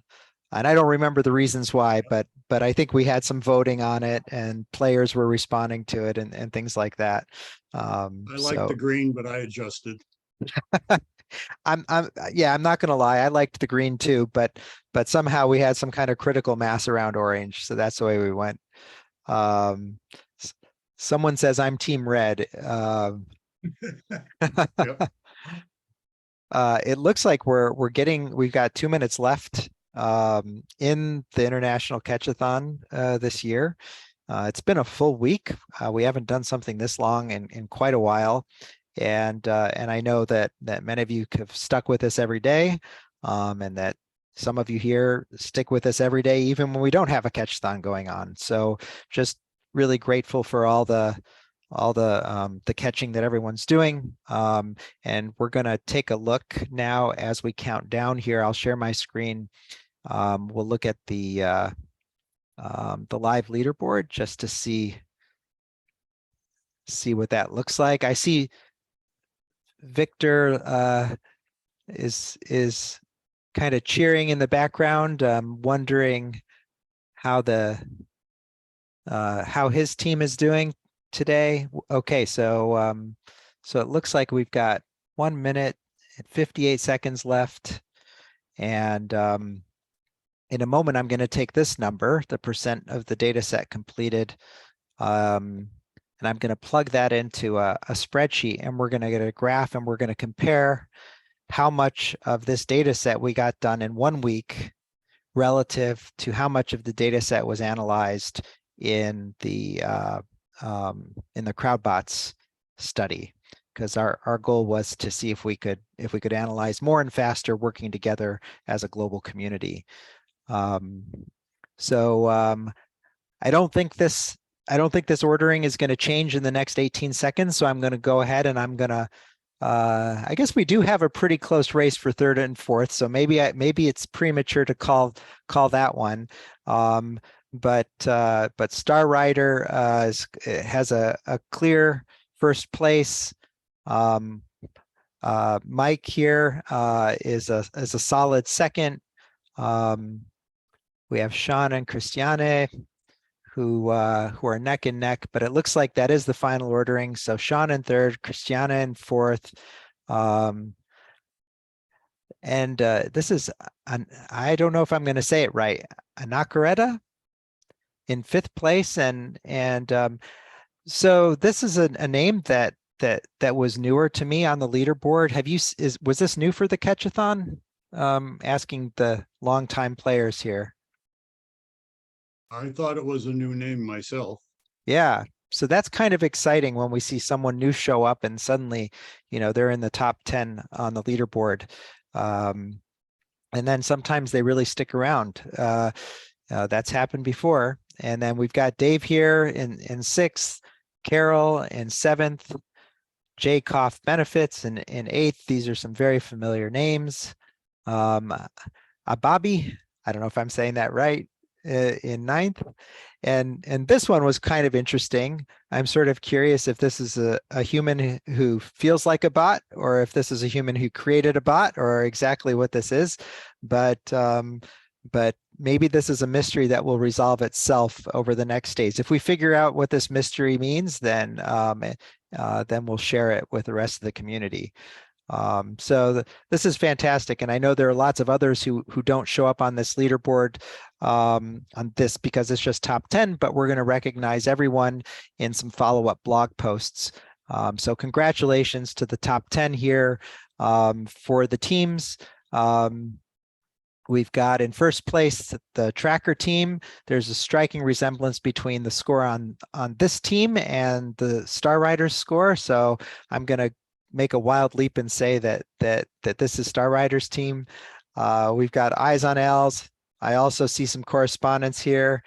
and I don't remember the reasons why, but I think we had some voting on it, and players were responding to it, and things like that. I liked the green, but I adjusted. I'm not gonna lie, I liked the green too, but somehow we had some kind of critical mass around orange, so that's the way we went. Someone says I'm team red. Yep. It looks like we've got 2 minutes left in the International Catchathon this year. It's been a full week. We haven't done something this long in quite a while. And I know that many of you have stuck with us every day, and that some of you here stick with us every day, even when we don't have a catchathon going on. So just really grateful for all the the catching that everyone's doing. And we're going to take a look now as we count down here. I'll share my screen. We'll look at the live leaderboard just to see what that looks like. I see Victor is kind of cheering in the background, wondering how how his team is doing today. Okay, so it looks like we've got 1 minute and 58 seconds left, and in a moment I'm going to take this number, the percent of the data set completed, and I'm going to plug that into a spreadsheet, and we're going to get a graph, and we're going to compare how much of this data set we got done in 1 week relative to how much of the data set was analyzed in the CrowdBots study, because our goal was to see if we could analyze more and faster, working together as a global community. I don't think this ordering is going to change in the next 18 seconds. So I'm going to go ahead and I'm going to, I guess we do have a pretty close race for third and fourth. So maybe it's premature to call that one. But StarRider has a clear first place. Mike here is a solid second. We have Sean and Christiane who are neck and neck, but it looks like that is the final ordering. So Sean in third, Christiane in fourth. And this is, I don't know if I'm going to say it right, Anakareta in fifth place. And so this is a name that was newer to me on the leaderboard. Was this new for the Catchathon? Asking the longtime players here. I thought it was a new name myself. Yeah, so that's kind of exciting when we see someone new show up and suddenly, they're in the top 10 on the leaderboard. And then sometimes they really stick around. That's happened before. And then we've got Dave here in sixth, Carol in seventh, Jay Koff Benefits in eighth. These are some very familiar names. Ababi, I don't know if I'm saying that right, in ninth. And this one was kind of interesting. I'm sort of curious if this is a human who feels like a bot, or if this is a human who created a bot, or exactly what this is. But maybe this is a mystery that will resolve itself over the next days. If we figure out what this mystery means, then we'll share it with the rest of the community. So this is fantastic, and I know there are lots of others who don't show up on this leaderboard on this because it's just top 10, but we're going to recognize everyone in some follow-up blog posts. So congratulations to the top 10 here. For the teams, we've got in first place the tracker team. There's a striking resemblance between the score on this team and the StarRider's score. So I'm going to make a wild leap and say that this is StarRider's team. We've got eyes on L's. I also see some correspondence here.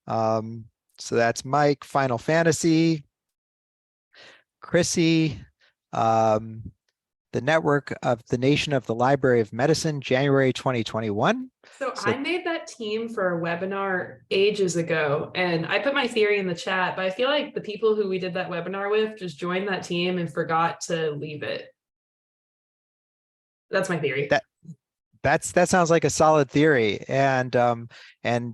So that's Mike, Final Fantasy, Chrissy, the Network of the Nation of the Library of Medicine, January 2021. So I made that team for a webinar ages ago, and I put my theory in the chat, but I feel like the people who we did that webinar with just joined that team and forgot to leave it. That's my theory. That sounds like a solid theory. And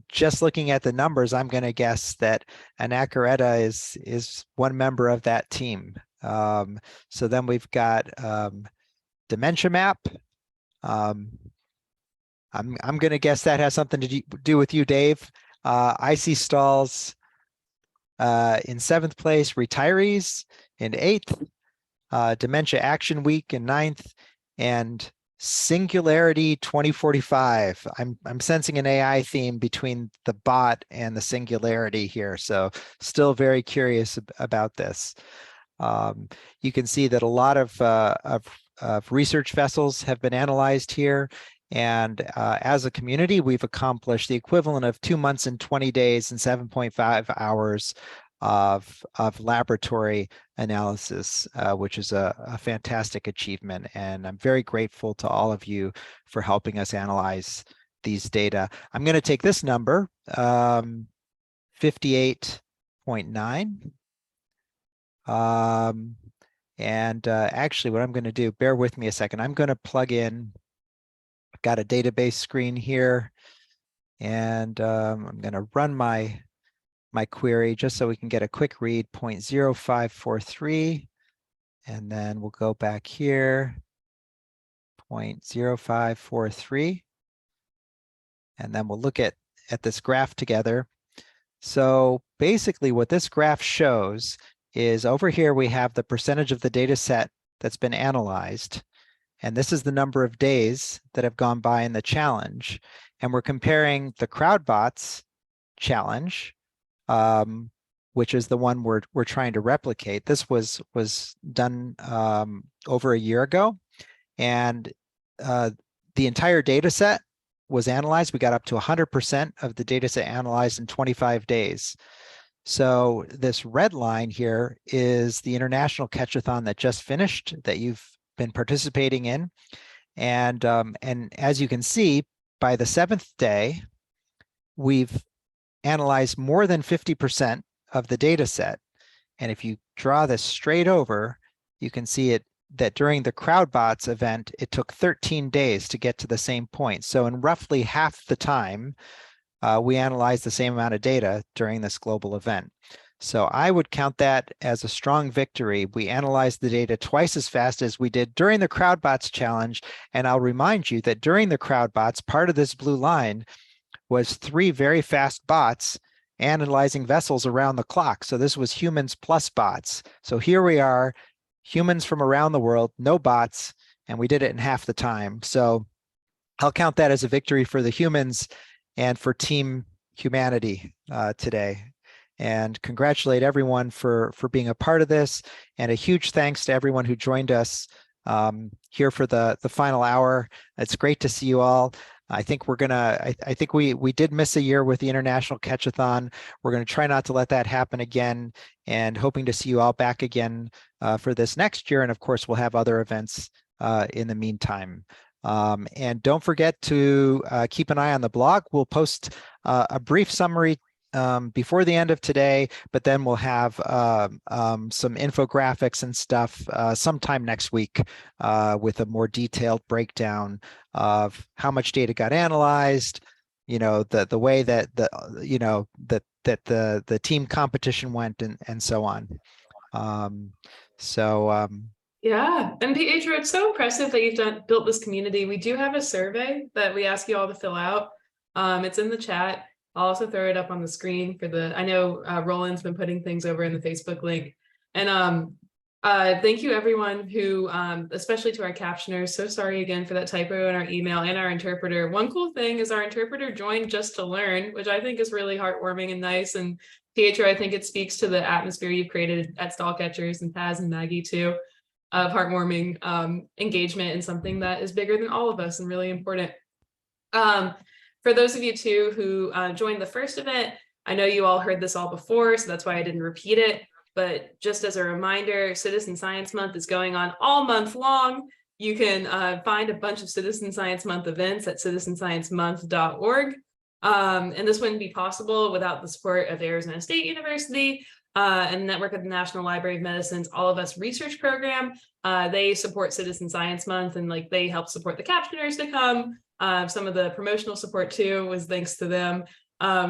just looking at the numbers, I'm going to guess that Anakareta is one member of that team. So then we've got Dementia Map. I'm going to guess that has something to do with you, Dave. IC Stalls in seventh place, Retirees in eighth, Dementia Action Week in ninth, and Singularity 2045. I'm sensing an AI theme between the bot and the Singularity here. So still very curious about this. You can see that a lot of research vessels have been analyzed here. And as a community, we've accomplished the equivalent of 2 months and 20 days and 7.5 hours of laboratory analysis, which is a fantastic achievement. And I'm very grateful to all of you for helping us analyze these data. I'm going to take this number, 58.9. Actually, what I'm going to do, bear with me a second. I'm going to plug in, I've got a database screen here, and I'm going to run my query just so we can get a quick read, 0.0543, and then we'll go back here, 0.0543, and then we'll look at this graph together. So basically what this graph shows is over here we have the percentage of the data set that's been analyzed, and this is the number of days that have gone by in the challenge, and we're comparing the CrowdBots challenge, which is the one we're trying to replicate. This was done over a year ago, and the entire data set was analyzed. We got up to 100% of the data set analyzed in 25 days. So this red line here is the International Catchathon that just finished, that you've been participating in. And as you can see, by the 7th day, we've analyzed more than 50% of the data set. And if you draw this straight over, you can see that during the CrowdBots event, it took 13 days to get to the same point. So in roughly half the time, we analyzed the same amount of data during this global event. So I would count that as a strong victory. We analyzed the data twice as fast as we did during the CrowdBots challenge. And I'll remind you that during the CrowdBots, part of this blue line was 3 very fast bots analyzing vessels around the clock. So this was humans plus bots. So here we are, humans from around the world, no bots, and we did it in half the time. So I'll count that as a victory for the humans and for Team Humanity today. And congratulate everyone for being a part of this. And a huge thanks to everyone who joined us here for the final hour. It's great to see you all. I think we're gonna, I think we did miss a year with the International Catchathon. We're gonna try not to let that happen again, and hoping to see you all back again for this next year. And of course, we'll have other events in the meantime. And don't forget to keep an eye on the blog. We'll post a brief summary before the end of today, but then we'll have some infographics and stuff sometime next week with a more detailed breakdown of how much data got analyzed, you know, the way that the team competition went, and so on. Yeah, and Pietro, it's so impressive that you've built this community. We do have a survey that we ask you all to fill out. It's in the chat. I'll also throw it up on the screen for I know Roland's been putting things over in the Facebook link. And thank you everyone who, especially to our captioners, so sorry again for that typo in our email, and our interpreter. One cool thing is our interpreter joined just to learn, which I think is really heartwarming and nice. And Pietro, I think it speaks to the atmosphere you've created at Stall Catchers, and Paz and Maggie too, of heartwarming engagement in something that is bigger than all of us and really important. For those of you too who joined the first event, I know you all heard this all before, so that's why I didn't repeat it. But just as a reminder, Citizen Science Month is going on all month long. You can find a bunch of Citizen Science Month events at citizensciencemonth.org. And this wouldn't be possible without the support of Arizona State University and the Network of the National Library of Medicine's All of Us research program. They support Citizen Science Month, and they help support the captioners to come. Some of the promotional support too was thanks to them.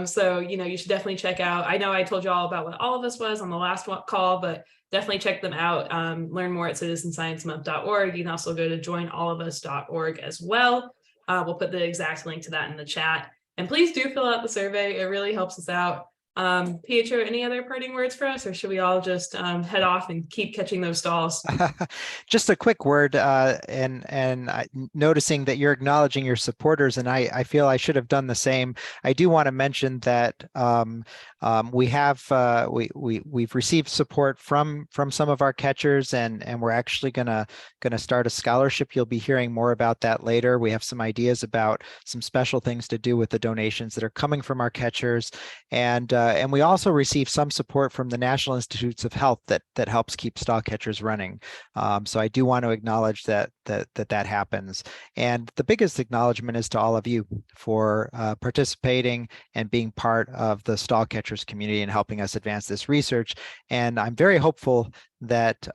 So, you should definitely check out. I know I told you all about what All of Us was on the last call, but definitely check them out. Learn more at citizensciencemonth.org. You can also go to joinallofus.org as well. We'll put the exact link to that in the chat. And please do fill out the survey. It really helps us out. Pietro, any other parting words for us, or should we all just head off and keep catching those stalls? Just a quick word, noticing that you're acknowledging your supporters, and I feel I should have done the same. I do want to mention that we've received support from some of our catchers, and we're actually gonna start a scholarship. You'll be hearing more about that later. We have some ideas about some special things to do with the donations that are coming from our catchers, and we also receive some support from the National Institutes of Health that helps keep stall catchers running. So I do want to acknowledge that happens. And the biggest acknowledgement is to all of you for participating and being part of the stall catchers community and helping us advance this research. And I'm very hopeful that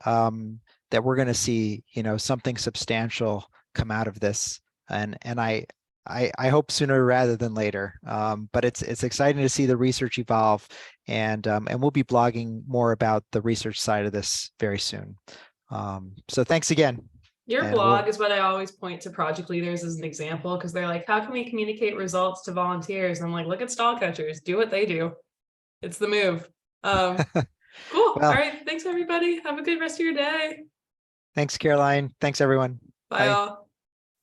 that we're going to see, something substantial come out of this. And I hope sooner rather than later. But it's exciting to see the research evolve, and we'll be blogging more about the research side of this very soon. So thanks again. Your And blog is what I always point to project leaders as an example, because they're like, how can we communicate results to volunteers? And I'm like, look at stall catchers, do what they do. It's the move. Cool. Well, All right. Thanks, everybody. Have a good rest of your day. Thanks, Caroline. Thanks, everyone. Bye. Bye. All.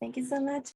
Thank you so much.